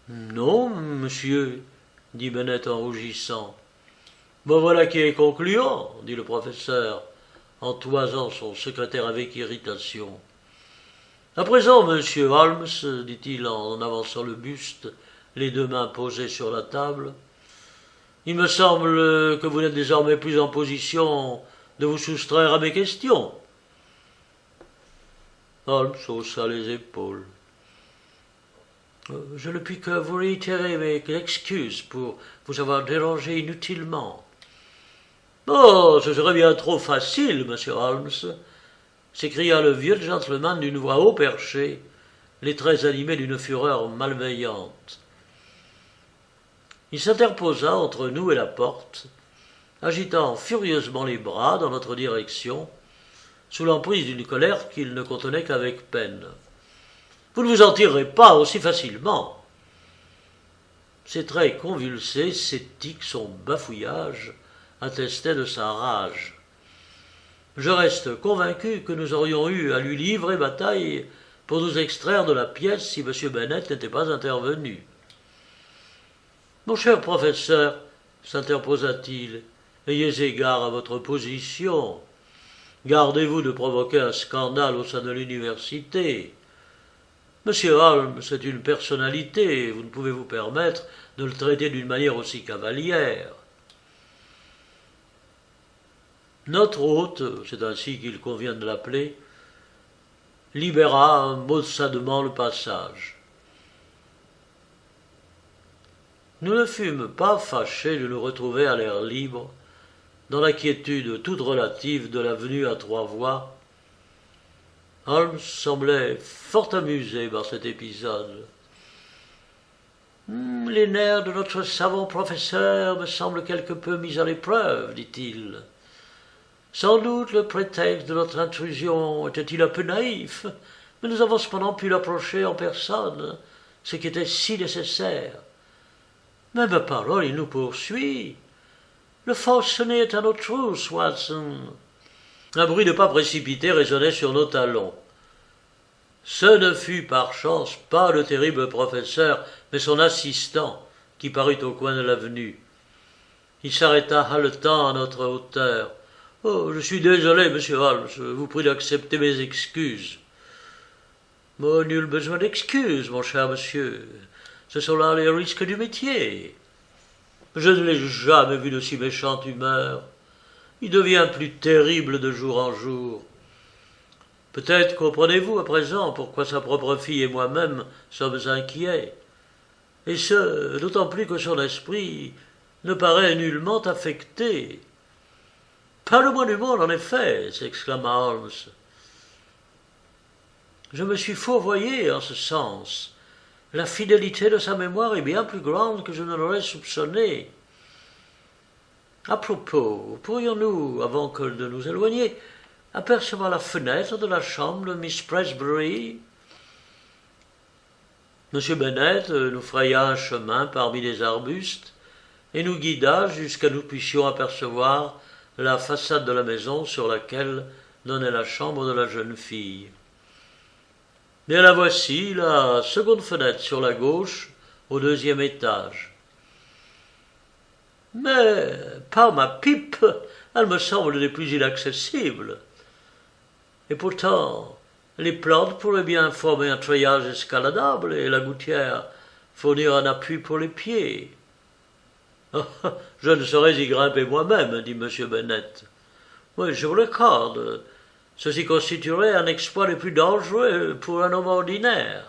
Non, monsieur, » dit Bennet en rougissant. « Ben voilà qui est concluant, » dit le professeur, en toisant son secrétaire avec irritation. « À présent, monsieur Holmes, dit-il en avançant le buste, les deux mains posées sur la table, il me semble que vous n'êtes désormais plus en position de vous soustraire à mes questions. » Holmes haussa les épaules. « Je ne puis que vous réitérer mes excuses pour vous avoir dérangé inutilement. »« Oh, ce serait bien trop facile, monsieur Holmes !» s'écria le vieux gentleman d'une voix haut perchée, les traits animés d'une fureur malveillante. Il s'interposa entre nous et la porte, agitant furieusement les bras dans notre direction, sous l'emprise d'une colère qu'il ne contenait qu'avec peine. « Vous ne vous en tirerez pas aussi facilement !» Ses traits convulsés, ses tics, son bafouillage attestaient de sa rage. Je reste convaincu que nous aurions eu à lui livrer bataille pour nous extraire de la pièce si M. Bennet n'était pas intervenu. « Mon cher professeur, s'interposa-t-il, ayez égard à votre position. Gardez-vous de provoquer un scandale au sein de l'université. Monsieur Holmes est une personnalité, et vous ne pouvez vous permettre de le traiter d'une manière aussi cavalière. » Notre hôte, c'est ainsi qu'il convient de l'appeler, libéra maussadement le passage. Nous ne fûmes pas fâchés de nous retrouver à l'air libre, dans la quiétude toute relative de l'avenue à trois voies. Holmes semblait fort amusé par cet épisode. « Les nerfs de notre savant professeur me semblent quelque peu mis à l'épreuve, dit-il. Sans doute le prétexte de notre intrusion était-il un peu naïf, mais nous avons cependant pu l'approcher en personne, ce qui était si nécessaire. Mais ma parole, il nous poursuit. Le forcené est à nos trousses, Watson. » Un bruit de pas précipité résonnait sur nos talons. Ce ne fut par chance pas le terrible professeur, mais son assistant, qui parut au coin de l'avenue. Il s'arrêta haletant à notre hauteur. « Oh, je suis désolé, monsieur Holmes, je vous prie d'accepter mes excuses. »« Mais nul besoin d'excuses, mon cher monsieur. Ce sont là les risques du métier. Je ne l'ai jamais vu de si méchante humeur. Il devient plus terrible de jour en jour. Peut-être comprenez-vous à présent pourquoi sa propre fille et moi-même sommes inquiets. Et ce, d'autant plus que son esprit ne paraît nullement affecté. »« Pas le moins du monde, en effet, » s'exclama Holmes. « Je me suis fourvoyé en ce sens. La fidélité de sa mémoire est bien plus grande que je ne l'aurais soupçonné. À propos, pourrions-nous, avant que de nous éloigner, apercevoir la fenêtre de la chambre de Miss Presbury ?» M. Bennet nous fraya un chemin parmi les arbustes et nous guida jusqu'à nous puissions apercevoir la façade de la maison sur laquelle donnait la chambre de la jeune fille. « Bien la voici, la seconde fenêtre sur la gauche, au deuxième étage. »« Mais, par ma pipe, elle me semble des plus inaccessibles. Et pourtant, les plantes pourraient bien former un treillage escaladable et la gouttière fournir un appui pour les pieds. »« Je ne saurais y grimper moi-même, dit M. Bennet. »« Oui, je vous l'accorde. Ceci constituerait un exploit des plus dangereux pour un homme ordinaire.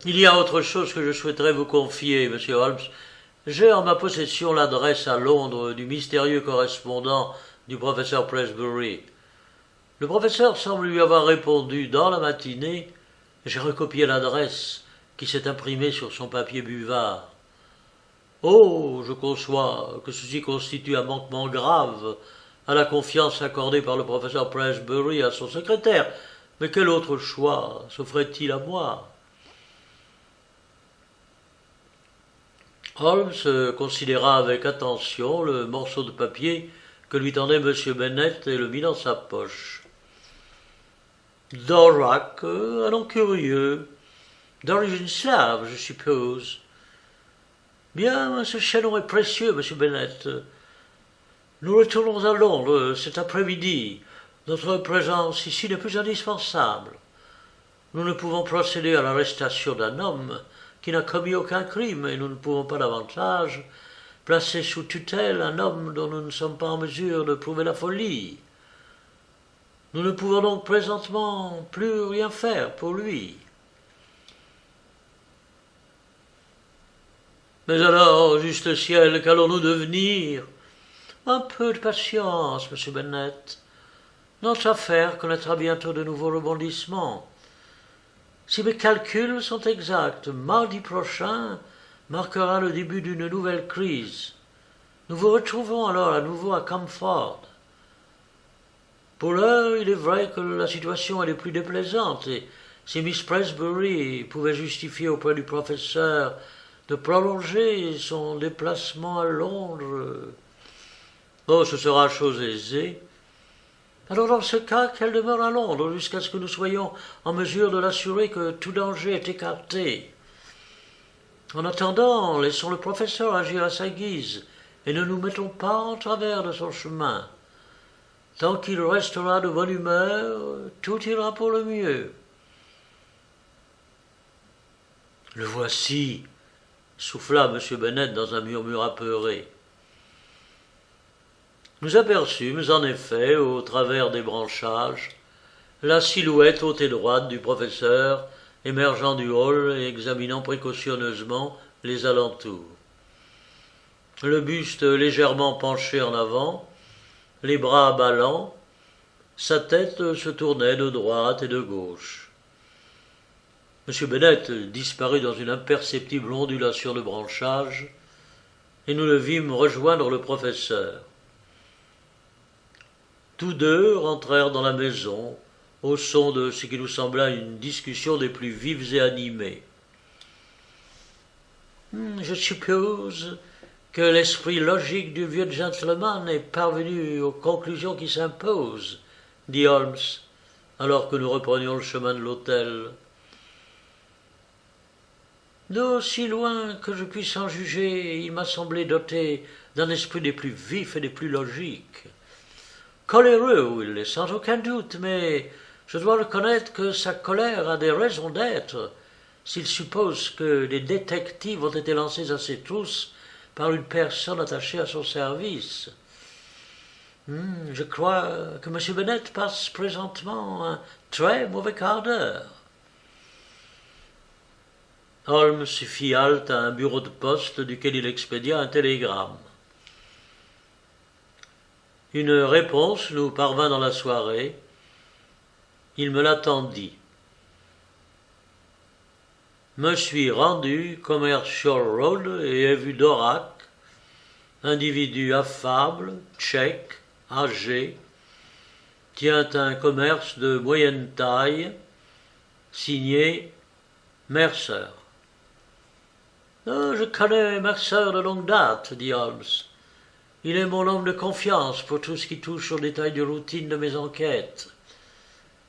Il y a autre chose que je souhaiterais vous confier, monsieur Holmes. J'ai en ma possession l'adresse à Londres du mystérieux correspondant du professeur Presbury. Le professeur semble lui avoir répondu dans la matinée. J'ai recopié l'adresse qui s'est imprimée sur son papier buvard. Oh, je conçois que ceci constitue un manquement grave à la confiance accordée par le professeur Presbury à son secrétaire. Mais quel autre choix s'offrait-il à moi? Holmes considéra avec attention le morceau de papier que lui tendait M. Bennet et le mit dans sa poche. Dvorak, un nom curieux, d'origine slave, je suppose. Bien, ce chaînon est précieux, M. Bennet. Nous retournons à Londres cet après-midi. Notre présence ici n'est plus indispensable. Nous ne pouvons procéder à l'arrestation d'un homme qui n'a commis aucun crime, et nous ne pouvons pas davantage placer sous tutelle un homme dont nous ne sommes pas en mesure de prouver la folie. Nous ne pouvons donc présentement plus rien faire pour lui. Mais alors, juste ciel, qu'allons-nous devenir? Un peu de patience, M. Bennet. Notre affaire connaîtra bientôt de nouveaux rebondissements. Si mes calculs sont exacts, mardi prochain marquera le début d'une nouvelle crise. Nous vous retrouvons alors à nouveau à Camford. Pour l'heure, il est vrai que la situation est des plus déplaisantes, et si Miss Presbury pouvait justifier auprès du professeur de prolonger son déplacement à Londres... Oh, ce sera chose aisée. Alors dans ce cas, qu'elle demeure à Londres jusqu'à ce que nous soyons en mesure de l'assurer que tout danger est écarté. En attendant, laissons le professeur agir à sa guise et ne nous mettons pas en travers de son chemin. Tant qu'il restera de bonne humeur, tout ira pour le mieux. Le voici, souffla M. Bennet dans un murmure apeuré. Nous aperçûmes en effet, au travers des branchages, la silhouette haute et droite du professeur émergeant du hall et examinant précautionneusement les alentours. Le buste légèrement penché en avant, les bras ballants, sa tête se tournait de droite et de gauche. M. Bennet disparut dans une imperceptible ondulation de branchage, et nous le vîmes rejoindre le professeur. Tous deux rentrèrent dans la maison, au son de ce qui nous sembla une discussion des plus vives et animées. « Je suppose que l'esprit logique du vieux gentleman est parvenu aux conclusions qui s'imposent, » dit Holmes, alors que nous reprenions le chemin de l'hôtel. « D'aussi loin que je puisse en juger, il m'a semblé doté d'un esprit des plus vifs et des plus logiques. Coléreux, oui, il est sans aucun doute, mais je dois reconnaître que sa colère a des raisons d'être, s'il suppose que des détectives ont été lancés à ses trousses par une personne attachée à son service. Je crois que M. Bennet passe présentement un très mauvais quart d'heure. » Holmes fit halte à un bureau de poste duquel il expédia un télégramme. Une réponse nous parvint dans la soirée. Il me l'attendit. Me suis rendu Commercial Road et ai vu Dvorak, individu affable, tchèque, âgé, tient un commerce de moyenne taille, signé Mercer. « Je connais Mercer de longue date, » dit Holmes. « Il est mon homme de confiance pour tout ce qui touche aux détails de routine de mes enquêtes.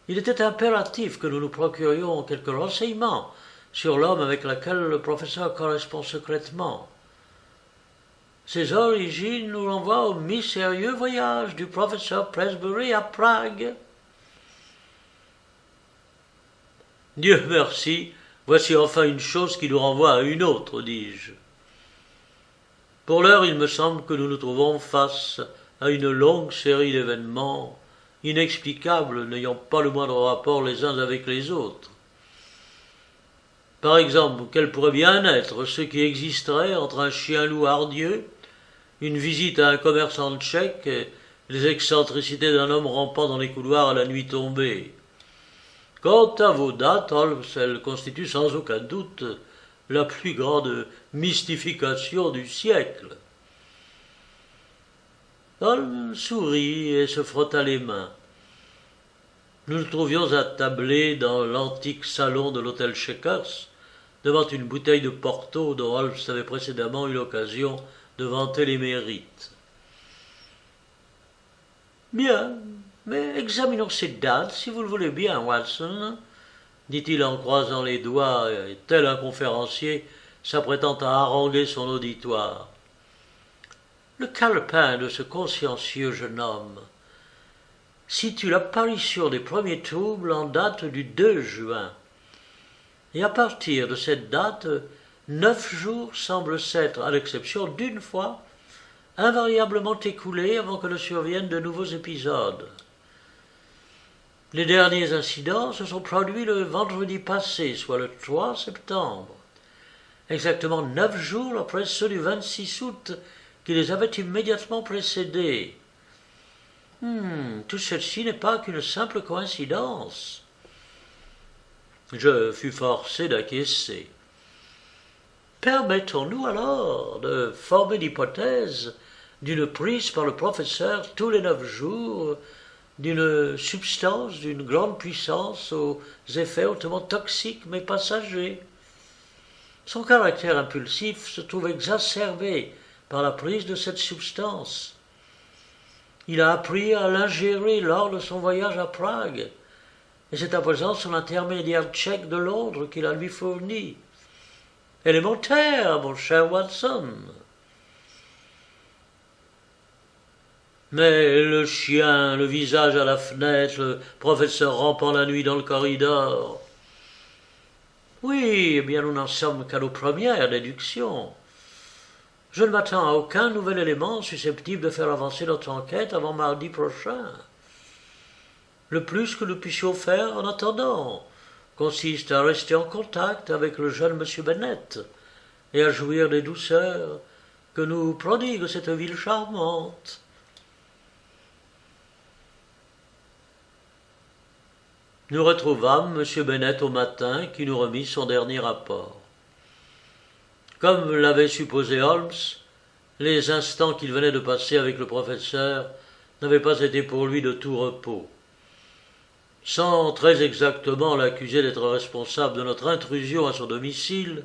Il était impératif que nous nous procurions quelques renseignements sur l'homme avec lequel le professeur correspond secrètement. Ses origines nous renvoient au mystérieux voyage du professeur Presbury à Prague. » Dieu merci, voici enfin une chose qui nous renvoie à une autre, dis-je. Pour l'heure, il me semble que nous nous trouvons face à une longue série d'événements inexplicables n'ayant pas le moindre rapport les uns avec les autres. Par exemple, quel pourrait bien être ce qui existerait entre un chien-loup hardieux, une visite à un commerçant tchèque et les excentricités d'un homme rampant dans les couloirs à la nuit tombée. Quant à vos dates, Holmes, elles constituent sans aucun doute la plus grande mystification du siècle. Holmes sourit et se frotta les mains. Nous nous trouvions attablés dans l'antique salon de l'hôtel Chequers, devant une bouteille de Porto dont Holmes avait précédemment eu l'occasion de vanter les mérites. Bien, mais examinons ces dates, si vous le voulez bien, Watson, dit-il en croisant les doigts, et tel un conférencier s'apprêtant à haranguer son auditoire. Le calepin de ce consciencieux jeune homme situe l'apparition des premiers troubles en date du 2 juin. Et à partir de cette date, 9 jours semblent s'être, à l'exception d'une fois, invariablement écoulés avant que ne surviennent de nouveaux épisodes. Les derniers incidents se sont produits le vendredi passé, soit le 3 septembre, exactement 9 jours après ceux du 26 août qui les avaient immédiatement précédés. Tout ceci n'est pas qu'une simple coïncidence. Je fus forcé d'acquiescer. Permettons-nous alors de former l'hypothèse d'une prise par le professeur tous les 9 jours d'une substance d'une grande puissance aux effets hautement toxiques mais passagers. Son caractère impulsif se trouve exacerbé par la prise de cette substance. Il a appris à l'ingérer lors de son voyage à Prague, et c'est à présent son intermédiaire tchèque de Londres qui la lui fournit. Élémentaire, mon cher Watson. Mais le chien, le visage à la fenêtre, le professeur rampant la nuit dans le corridor. Oui, eh bien nous n'en sommes qu'à nos premières déductions. Je ne m'attends à aucun nouvel élément susceptible de faire avancer notre enquête avant mardi prochain. Le plus que nous puissions faire en attendant consiste à rester en contact avec le jeune M. Bennet et à jouir des douceurs que nous prodigue cette ville charmante. Nous retrouvâmes M. Bennet au matin qui nous remit son dernier rapport. Comme l'avait supposé Holmes, les instants qu'il venait de passer avec le professeur n'avaient pas été pour lui de tout repos. Sans très exactement l'accuser d'être responsable de notre intrusion à son domicile,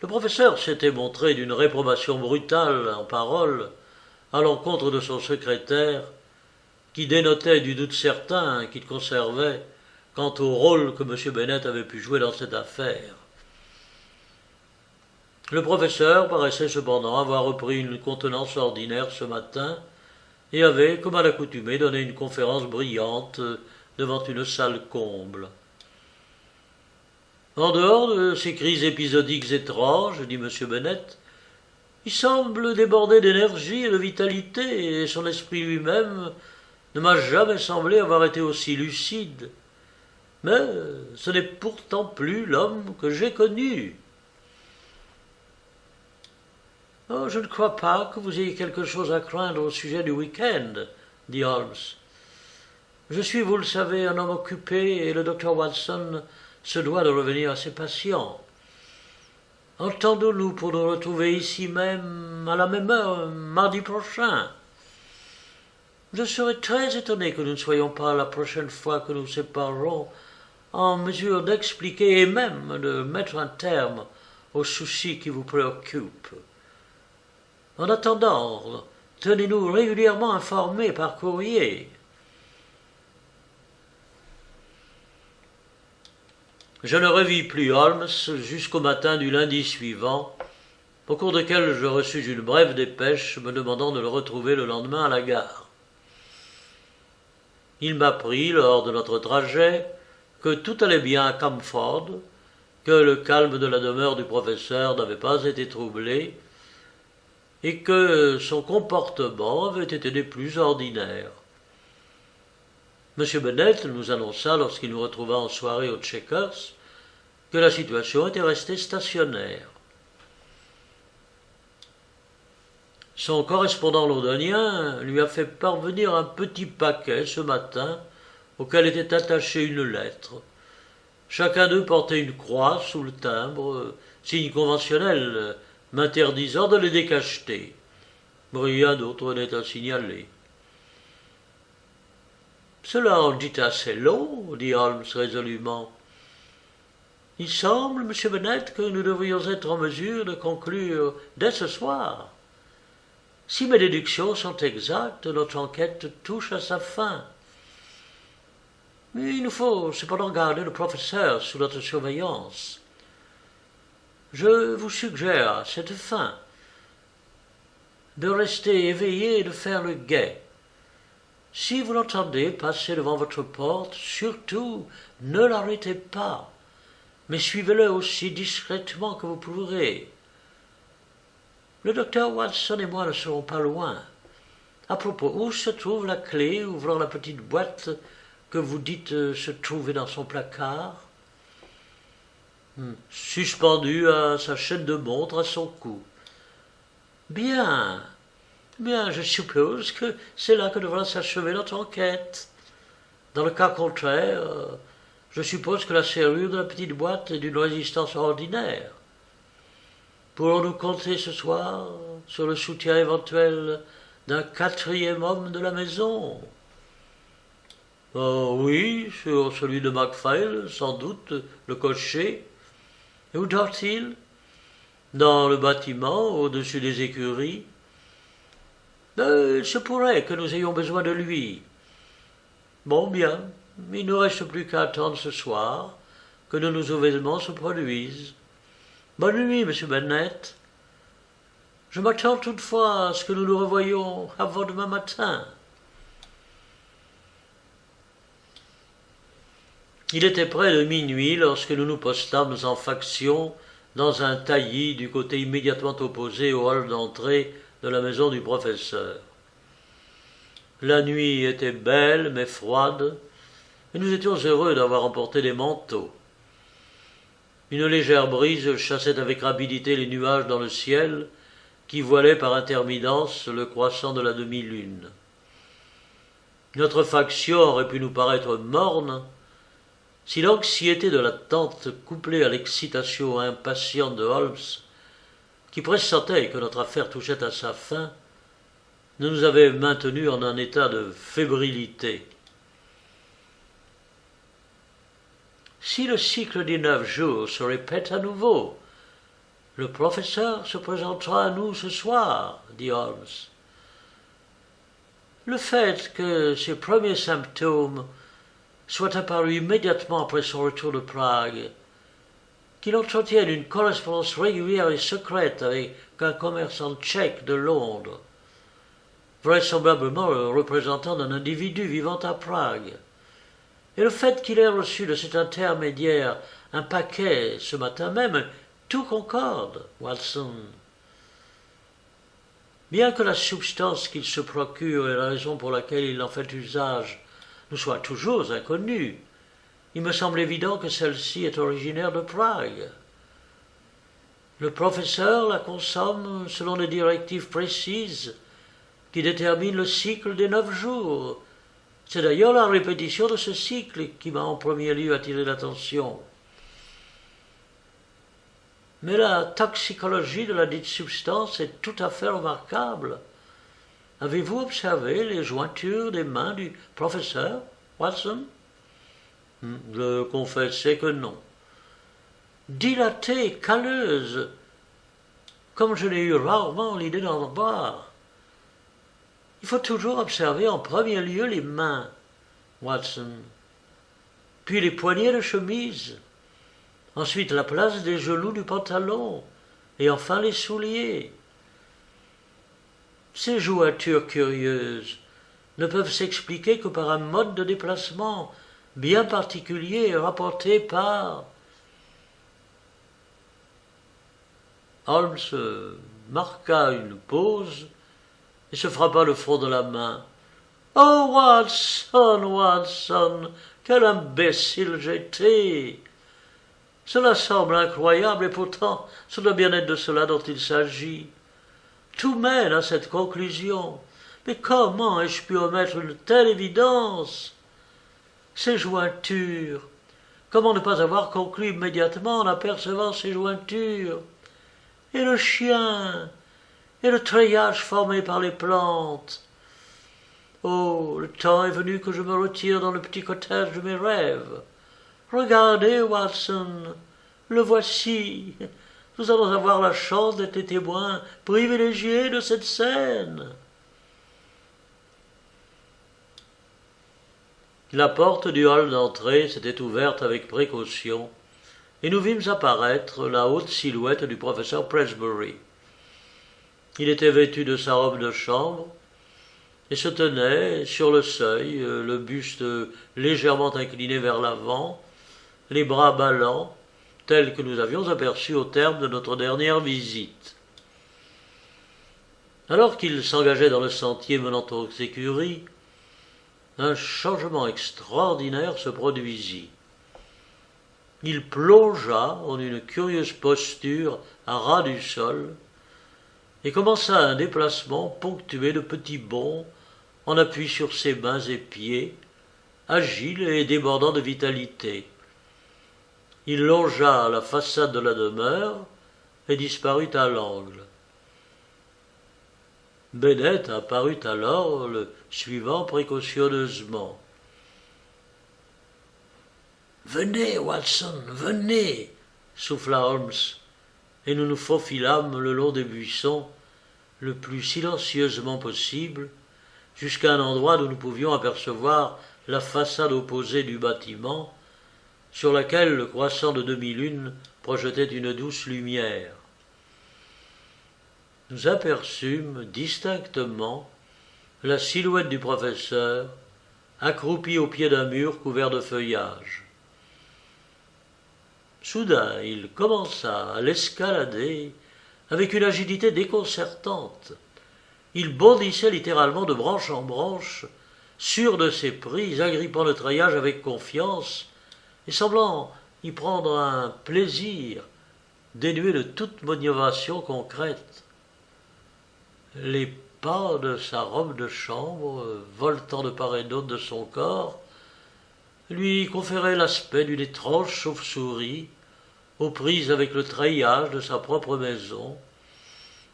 le professeur s'était montré d'une réprobation brutale en paroles à l'encontre de son secrétaire, qui dénotait du doute certain qu'il conservait quant au rôle que M. Bennet avait pu jouer dans cette affaire. Le professeur paraissait cependant avoir repris une contenance ordinaire ce matin et avait, comme à l'accoutumée, donné une conférence brillante devant une salle comble. En dehors de ces crises épisodiques étranges, dit M. Bennet, il semble déborder d'énergie et de vitalité, et son esprit lui-même ne m'a jamais semblé avoir été aussi lucide. Mais ce n'est pourtant plus l'homme que j'ai connu. Oh, je ne crois pas que vous ayez quelque chose à craindre au sujet du week-end, dit Holmes. Je suis, vous le savez, un homme occupé et le docteur Watson se doit de revenir à ses patients. Entendons-nous pour nous retrouver ici même, à la même heure, mardi prochain. Je serais très étonné que nous ne soyons pas, la prochaine fois que nous séparerons, en mesure d'expliquer et même de mettre un terme aux soucis qui vous préoccupent. En attendant, tenez-nous régulièrement informés par courrier. Je ne revis plus Holmes jusqu'au matin du lundi suivant, au cours duquel je reçus une brève dépêche me demandant de le retrouver le lendemain à la gare. Il m'apprit, lors de notre trajet, que tout allait bien à Camford, que le calme de la demeure du professeur n'avait pas été troublé, et que son comportement avait été des plus ordinaires. M. Bennet nous annonça, lorsqu'il nous retrouva en soirée au Chequers, que la situation était restée stationnaire. Son correspondant londonien lui a fait parvenir un petit paquet ce matin auquel était attachée une lettre. Chacun d'eux portait une croix sous le timbre, signe conventionnel m'interdisant de les décacheter. Rien d'autre n'est à signaler. Cela en dit assez long, dit Holmes résolument. Il semble, M. Bennet, que nous devrions être en mesure de conclure dès ce soir. Si mes déductions sont exactes, notre enquête touche à sa fin. Mais il nous faut cependant garder le professeur sous notre surveillance. Je vous suggère à cette fin de rester éveillé et de faire le guet. Si vous l'entendez passer devant votre porte, surtout ne l'arrêtez pas, mais suivez-le aussi discrètement que vous pourrez. Le docteur Watson et moi ne serons pas loin. À propos, où se trouve la clé ouvrant la petite boîte que vous dites se trouver dans son placard? Suspendue à sa chaîne de montre à son cou. Bien, je suppose que c'est là que devra s'achever notre enquête. Dans le cas contraire, je suppose que la serrure de la petite boîte est d'une résistance ordinaire. Pourrons-nous compter ce soir sur le soutien éventuel d'un quatrième homme de la maison? Oh, oui, sur celui de Macphail, sans doute, le cocher. Et où dort-il? Dans le bâtiment, au-dessus des écuries. Il se pourrait que nous ayons besoin de lui. Bon, bien, il ne reste plus qu'à attendre ce soir que de nouveaux événements se produisent. Bonne nuit, M. Bennet. Je m'attends toutefois à ce que nous nous revoyions avant demain matin. Il était près de minuit lorsque nous nous postâmes en faction dans un taillis du côté immédiatement opposé au hall d'entrée de la maison du professeur. La nuit était belle mais froide, et nous étions heureux d'avoir emporté des manteaux. Une légère brise chassait avec rapidité les nuages dans le ciel, qui voilaient par intermittence le croissant de la demi-lune. Notre faction aurait pu nous paraître morne, si l'anxiété de l'attente, couplée à l'excitation impatiente de Holmes, qui pressentait que notre affaire touchait à sa fin, ne nous avait maintenus en un état de fébrilité. Si le cycle des 9 jours se répète à nouveau, le professeur se présentera à nous ce soir, dit Holmes. Le fait que ses premiers symptômes soient apparus immédiatement après son retour de Prague, qu'il entretienne une correspondance régulière et secrète avec un commerçant tchèque de Londres, vraisemblablement le représentant d'un individu vivant à Prague, et le fait qu'il ait reçu de cet intermédiaire un paquet ce matin même, tout concorde, Watson. Bien que la substance qu'il se procure et la raison pour laquelle il en fait usage nous soient toujours inconnues, il me semble évident que celle-ci est originaire de Prague. Le professeur la consomme selon des directives précises qui déterminent le cycle des 9 jours. C'est d'ailleurs la répétition de ce cycle qui m'a en premier lieu attiré l'attention. Mais la toxicologie de la dite substance est tout à fait remarquable. Avez-vous observé les jointures des mains du professeur, Watson? Je confessais que non. Dilatées, calleuses, comme je n'ai eu rarement l'idée d'en voir. Il faut toujours observer en premier lieu les mains, Watson, puis les poignets de chemise, ensuite la place des genoux du pantalon, et enfin les souliers. Ces jointures curieuses ne peuvent s'expliquer que par un mode de déplacement bien particulier et rapporté par... Holmes marqua une pause et se frappa le front de la main. « Oh, Watson, Watson, quel imbécile j'étais! Cela semble incroyable, et pourtant ce doit bien être de cela dont il s'agit. Tout mène à cette conclusion. Mais comment ai-je pu omettre une telle évidence? Ces jointures. Comment ne pas avoir conclu immédiatement en apercevant ces jointures? Et le chien, et le treillage formé par les plantes. Oh, le temps est venu que je me retire dans le petit cottage de mes rêves. Regardez, Watson, le voici. Nous allons avoir la chance d'être les témoins privilégiés de cette scène. La porte du hall d'entrée s'était ouverte avec précaution, et nous vîmes apparaître la haute silhouette du professeur Presbury. Il était vêtu de sa robe de chambre, et se tenait sur le seuil, le buste légèrement incliné vers l'avant, les bras ballants, tels que nous avions aperçus au terme de notre dernière visite. Alors qu'il s'engageait dans le sentier menant aux écuries, un changement extraordinaire se produisit. Il plongea en une curieuse posture à ras du sol et commença un déplacement ponctué de petits bonds en appui sur ses mains et pieds, agile et débordant de vitalité. Il longea la façade de la demeure et disparut à l'angle. Bennet apparut alors, le suivant précautionneusement. « Venez, Watson, venez !» souffla Holmes, et nous nous faufilâmes le long des buissons le plus silencieusement possible, jusqu'à un endroit où nous pouvions apercevoir la façade opposée du bâtiment, sur laquelle le croissant de demi-lune projetait une douce lumière. Nous aperçûmes distinctement la silhouette du professeur, accroupi au pied d'un mur couvert de feuillage. Soudain, il commença à l'escalader avec une agilité déconcertante. Il bondissait littéralement de branche en branche, sûr de ses prises, agrippant le treillage avec confiance et semblant y prendre un plaisir dénué de toute motivation concrète. Les pas de sa robe de chambre, voltant de part et d'autre de son corps, lui conféraient l'aspect d'une étrange chauve-souris, aux prises avec le treillage de sa propre maison,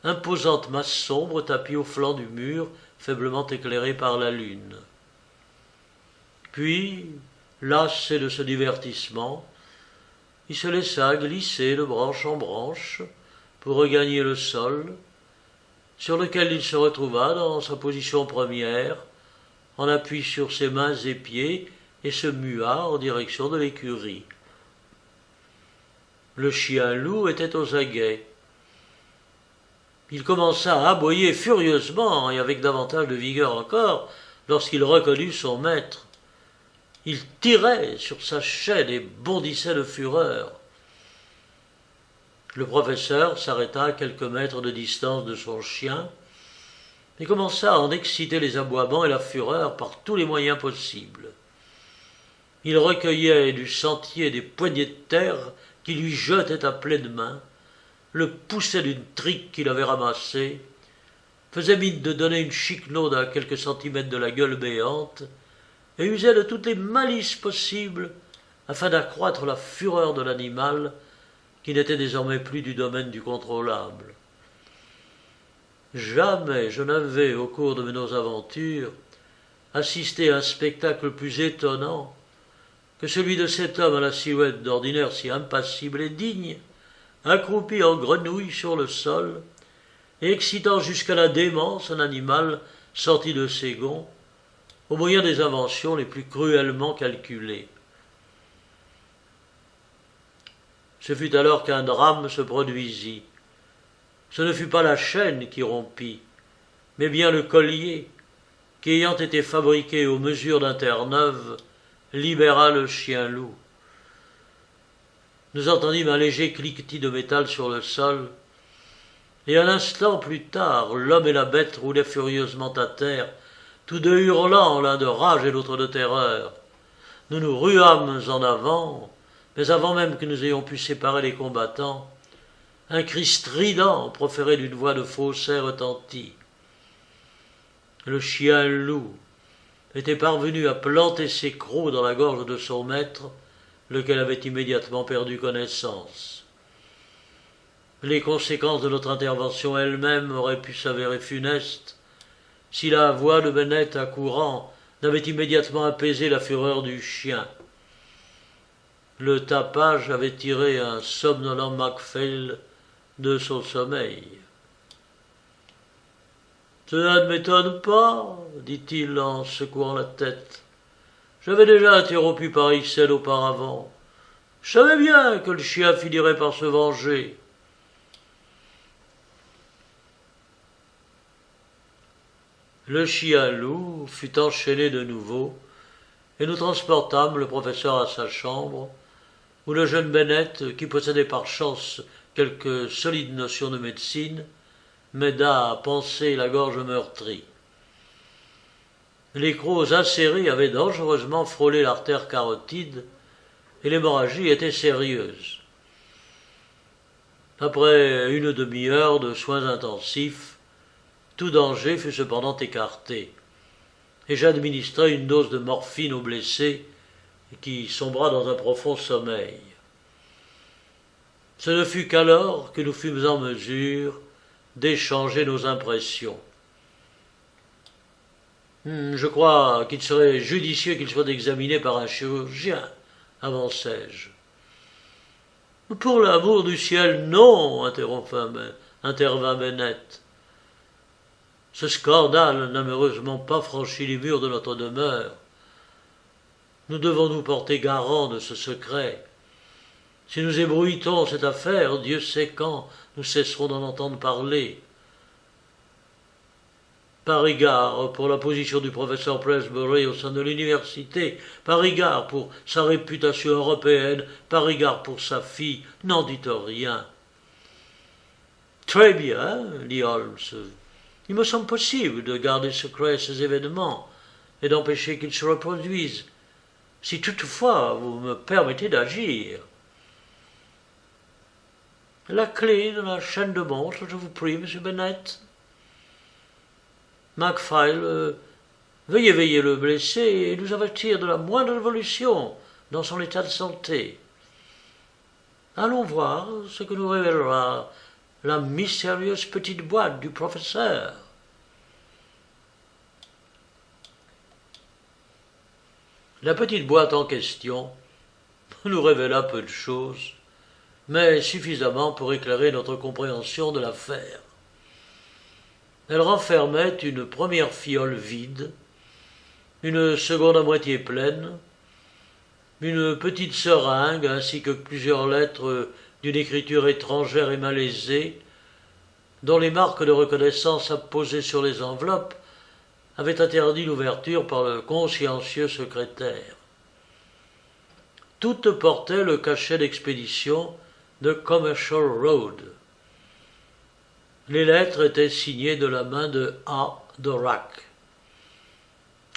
imposante masse sombre tapie au flanc du mur, faiblement éclairée par la lune. Puis, lassé de ce divertissement, il se laissa glisser de branche en branche pour regagner le sol, sur lequel il se retrouva dans sa position première, en appui sur ses mains et pieds, et se mua en direction de l'écurie. Le chien-loup était aux aguets. Il commença à aboyer furieusement et avec davantage de vigueur encore lorsqu'il reconnut son maître. Il tirait sur sa chaîne et bondissait de fureur. Le professeur s'arrêta à quelques mètres de distance de son chien et commença à en exciter les aboiements et la fureur par tous les moyens possibles. Il recueillait du sentier des poignées de terre qui lui jetaient à pleines mains, le poussait d'une trique qu'il avait ramassée, faisait mine de donner une chiquenaude à quelques centimètres de la gueule béante, et usait de toutes les malices possibles afin d'accroître la fureur de l'animal qui n'était désormais plus du domaine du contrôlable. Jamais je n'avais, au cours de nos aventures, assisté à un spectacle plus étonnant que celui de cet homme à la silhouette d'ordinaire si impassible et digne, accroupi en grenouille sur le sol, et excitant jusqu'à la démence un animal sorti de ses gonds, au moyen des inventions les plus cruellement calculées. Ce fut alors qu'un drame se produisit. Ce ne fut pas la chaîne qui rompit, mais bien le collier, qui ayant été fabriqué aux mesures d'un Terre-Neuve, libéra le chien-loup. Nous entendîmes un léger cliquetis de métal sur le sol, et un instant plus tard, l'homme et la bête roulaient furieusement à terre, tous deux hurlant, l'un de rage et l'autre de terreur. Nous nous ruâmes en avant, mais avant même que nous ayons pu séparer les combattants, un cri strident proféré d'une voix de faussaire retentit. Le chien loup était parvenu à planter ses crocs dans la gorge de son maître, lequel avait immédiatement perdu connaissance. Les conséquences de notre intervention elle-même auraient pu s'avérer funestes si la voix de Bennett accourant n'avait immédiatement apaisé la fureur du chien. Le tapage avait tiré un somnolent Macphail de son sommeil. « Cela ne m'étonne pas, dit-il en secouant la tête. J'avais déjà interrompu pareille scène auparavant. Je savais bien que le chien finirait par se venger. » Le chien-loup fut enchaîné de nouveau, et nous transportâmes le professeur à sa chambre, où le jeune Bennett, qui possédait par chance quelques solides notions de médecine, m'aida à panser la gorge meurtrie. Les crocs acérés avaient dangereusement frôlé l'artère carotide, et l'hémorragie était sérieuse. Après une demi-heure de soins intensifs, tout danger fut cependant écarté, et j'administrai une dose de morphine au blessé, qui sombra dans un profond sommeil. Ce ne fut qu'alors que nous fûmes en mesure d'échanger nos impressions. Je crois qu'il serait judicieux qu'il soit examiné par un chirurgien, avançai-je. Pour l'amour du ciel, non, intervint Bennett. Ce scandale n'a malheureusement pas franchi les murs de notre demeure. Nous devons nous porter garant de ce secret. Si nous ébruitons cette affaire, Dieu sait quand nous cesserons d'en entendre parler. Par égard pour la position du professeur Pressbury au sein de l'université, par égard pour sa réputation européenne, par égard pour sa fille, n'en dites rien. Très bien, dit Holmes. Il me semble possible de garder secret ces événements et d'empêcher qu'ils se reproduisent, si toutefois vous me permettez d'agir. La clé de la chaîne de montre, je vous prie, M. Bennett. Macphail, veuillez veiller le blessé et nous avertir de la moindre évolution dans son état de santé. Allons voir ce que nous révélera la mystérieuse petite boîte du professeur. La petite boîte en question nous révéla peu de choses, mais suffisamment pour éclairer notre compréhension de l'affaire. Elle renfermait une première fiole vide, une seconde à moitié pleine, une petite seringue ainsi que plusieurs lettres d'une écriture étrangère et malaisée, dont les marques de reconnaissance apposées sur les enveloppes avaient interdit l'ouverture par le consciencieux secrétaire. Toutes portaient le cachet d'expédition de Commercial Road. Les lettres étaient signées de la main de A. Dorak.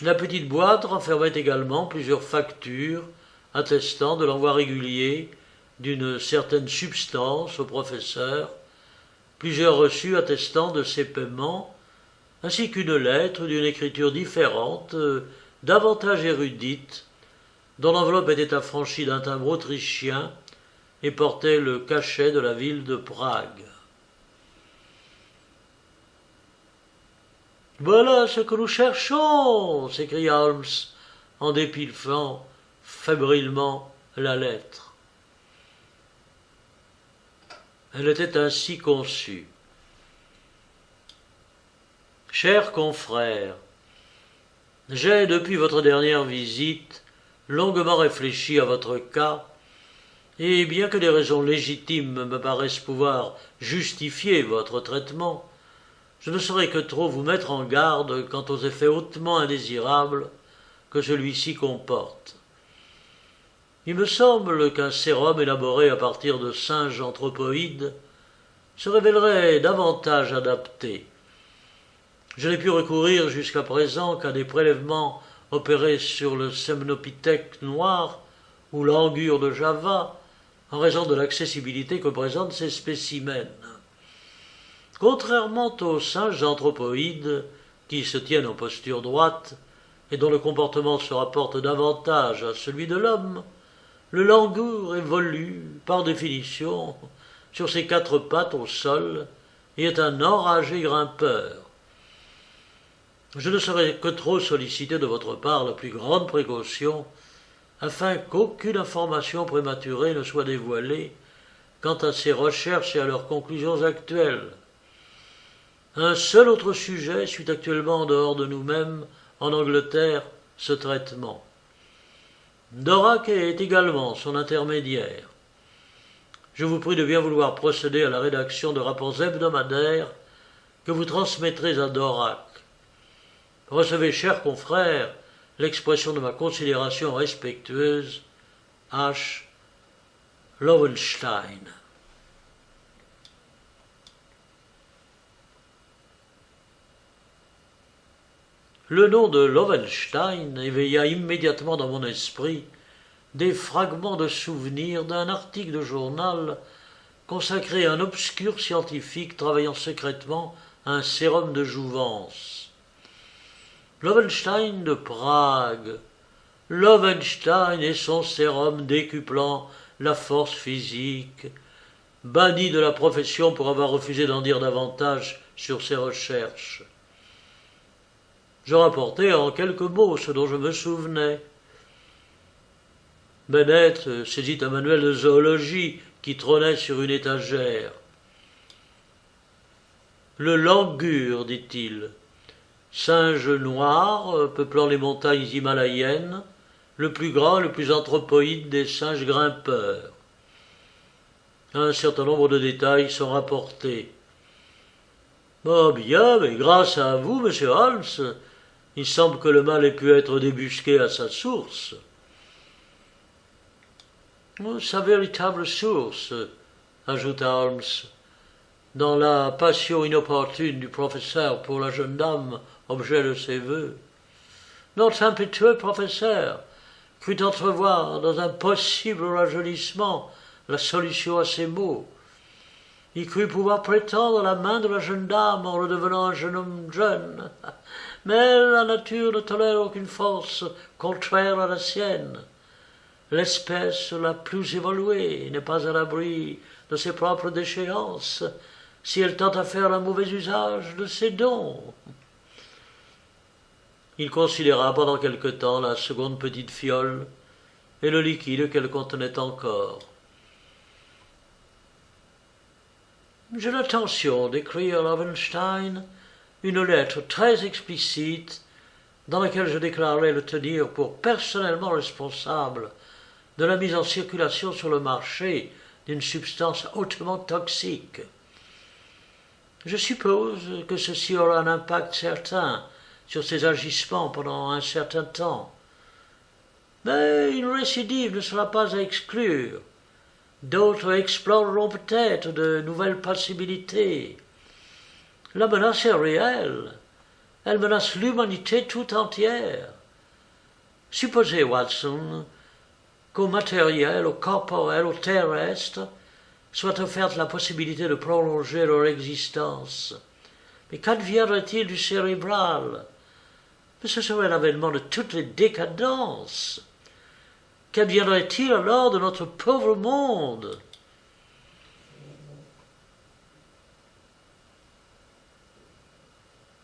La petite boîte renfermait également plusieurs factures attestant de l'envoi régulier d'une certaine substance au professeur, plusieurs reçus attestant de ses paiements, ainsi qu'une lettre d'une écriture différente, davantage érudite, dont l'enveloppe était affranchie d'un timbre autrichien et portait le cachet de la ville de Prague. « Voilà ce que nous cherchons !» s'écria Holmes en dépilfant fébrilement la lettre. Elle était ainsi conçue. « Chers confrères, j'ai, depuis votre dernière visite, longuement réfléchi à votre cas, et bien que des raisons légitimes me paraissent pouvoir justifier votre traitement, je ne saurais que trop vous mettre en garde quant aux effets hautement indésirables que celui-ci comporte. Il me semble qu'un sérum élaboré à partir de singes anthropoïdes se révélerait davantage adapté. Je n'ai pu recourir jusqu'à présent qu'à des prélèvements opérés sur le semnopithèque noir ou l'angure de Java, en raison de l'accessibilité que présentent ces spécimens. Contrairement aux singes anthropoïdes, qui se tiennent en posture droite et dont le comportement se rapporte davantage à celui de l'homme, le langour évolue, par définition, sur ses quatre pattes au sol et est un enragé grimpeur. Je ne saurais que trop solliciter de votre part la plus grande précaution afin qu'aucune information prématurée ne soit dévoilée quant à ces recherches et à leurs conclusions actuelles. Un seul autre sujet suit actuellement en dehors de nous-mêmes, en Angleterre, ce traitement. Dvorak est également son intermédiaire. Je vous prie de bien vouloir procéder à la rédaction de rapports hebdomadaires que vous transmettrez à Dvorak. Recevez, chers confrères, l'expression de ma considération respectueuse, H. Lowenstein. Le nom de Lowenstein éveilla immédiatement dans mon esprit des fragments de souvenirs d'un article de journal consacré à un obscur scientifique travaillant secrètement à un sérum de jouvence. Lowenstein de Prague. Lowenstein et son sérum décuplant la force physique, banni de la profession pour avoir refusé d'en dire davantage sur ses recherches. Je rapportai en quelques mots ce dont je me souvenais. Bennett saisit un manuel de zoologie qui trônait sur une étagère. Le langur, dit-il, singe noir peuplant les montagnes himalayennes, le plus grand, le plus anthropoïde des singes grimpeurs. Un certain nombre de détails sont rapportés. Oh bien, mais grâce à vous, monsieur Holmes, il semble que le mal ait pu être débusqué à sa source. Sa véritable source, ajouta Holmes, dans la passion inopportune du professeur pour la jeune dame, objet de ses vœux. Notre impétueux professeur crut entrevoir dans un possible rajeunissement la solution à ses maux. Il crut pouvoir prétendre à la main de la jeune dame en redevenant un jeune homme jeune. Mais la nature ne tolère aucune force contraire à la sienne. L'espèce la plus évoluée n'est pas à l'abri de ses propres déchéances si elle tente à faire un mauvais usage de ses dons. Il considéra pendant quelque temps la seconde petite fiole et le liquide qu'elle contenait encore. J'ai l'intention d'écrire à Lowenstein une lettre très explicite dans laquelle je déclarerai le tenir pour personnellement responsable de la mise en circulation sur le marché d'une substance hautement toxique. Je suppose que ceci aura un impact certain sur ses agissements pendant un certain temps. Mais une récidive ne sera pas à exclure. D'autres exploreront peut-être de nouvelles possibilités. La menace est réelle. Elle menace l'humanité tout entière. Supposez, Watson, qu'au matériel, au corporel, au terrestre, soit offerte la possibilité de prolonger leur existence. Mais qu'adviendrait-il du cérébral? Mais ce serait l'avènement de toutes les décadences. Qu'adviendrait-il alors de notre pauvre monde?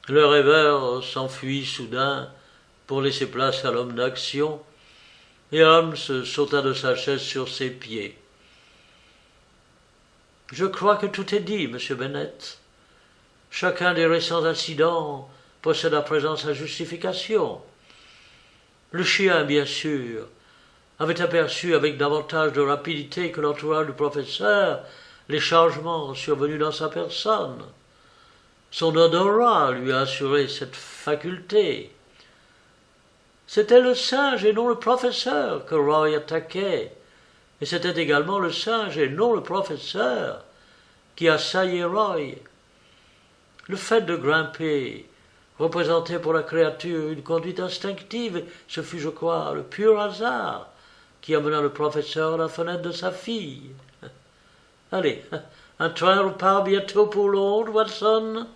Le rêveur s'enfuit soudain pour laisser place à l'homme d'action, et Holmes sauta de sa chaise sur ses pieds. « Je crois que tout est dit, monsieur Bennett. Chacun des récents incidents possède à présent sa justification. Le chien, bien sûr, avait aperçu avec davantage de rapidité que l'entourage du professeur les changements survenus dans sa personne. Son odorat lui a assuré cette faculté. C'était le singe et non le professeur que Roy attaquait, et c'était également le singe et non le professeur qui assaillait Roy. Le fait de grimper représentait pour la créature une conduite instinctive, et ce fut, je crois, le pur hasard qui amena le professeur à la fenêtre de sa fille. Allez, un train repart bientôt pour Londres, Watson.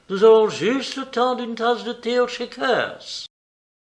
Nous aurons juste le temps d'une tasse de thé au Shakers.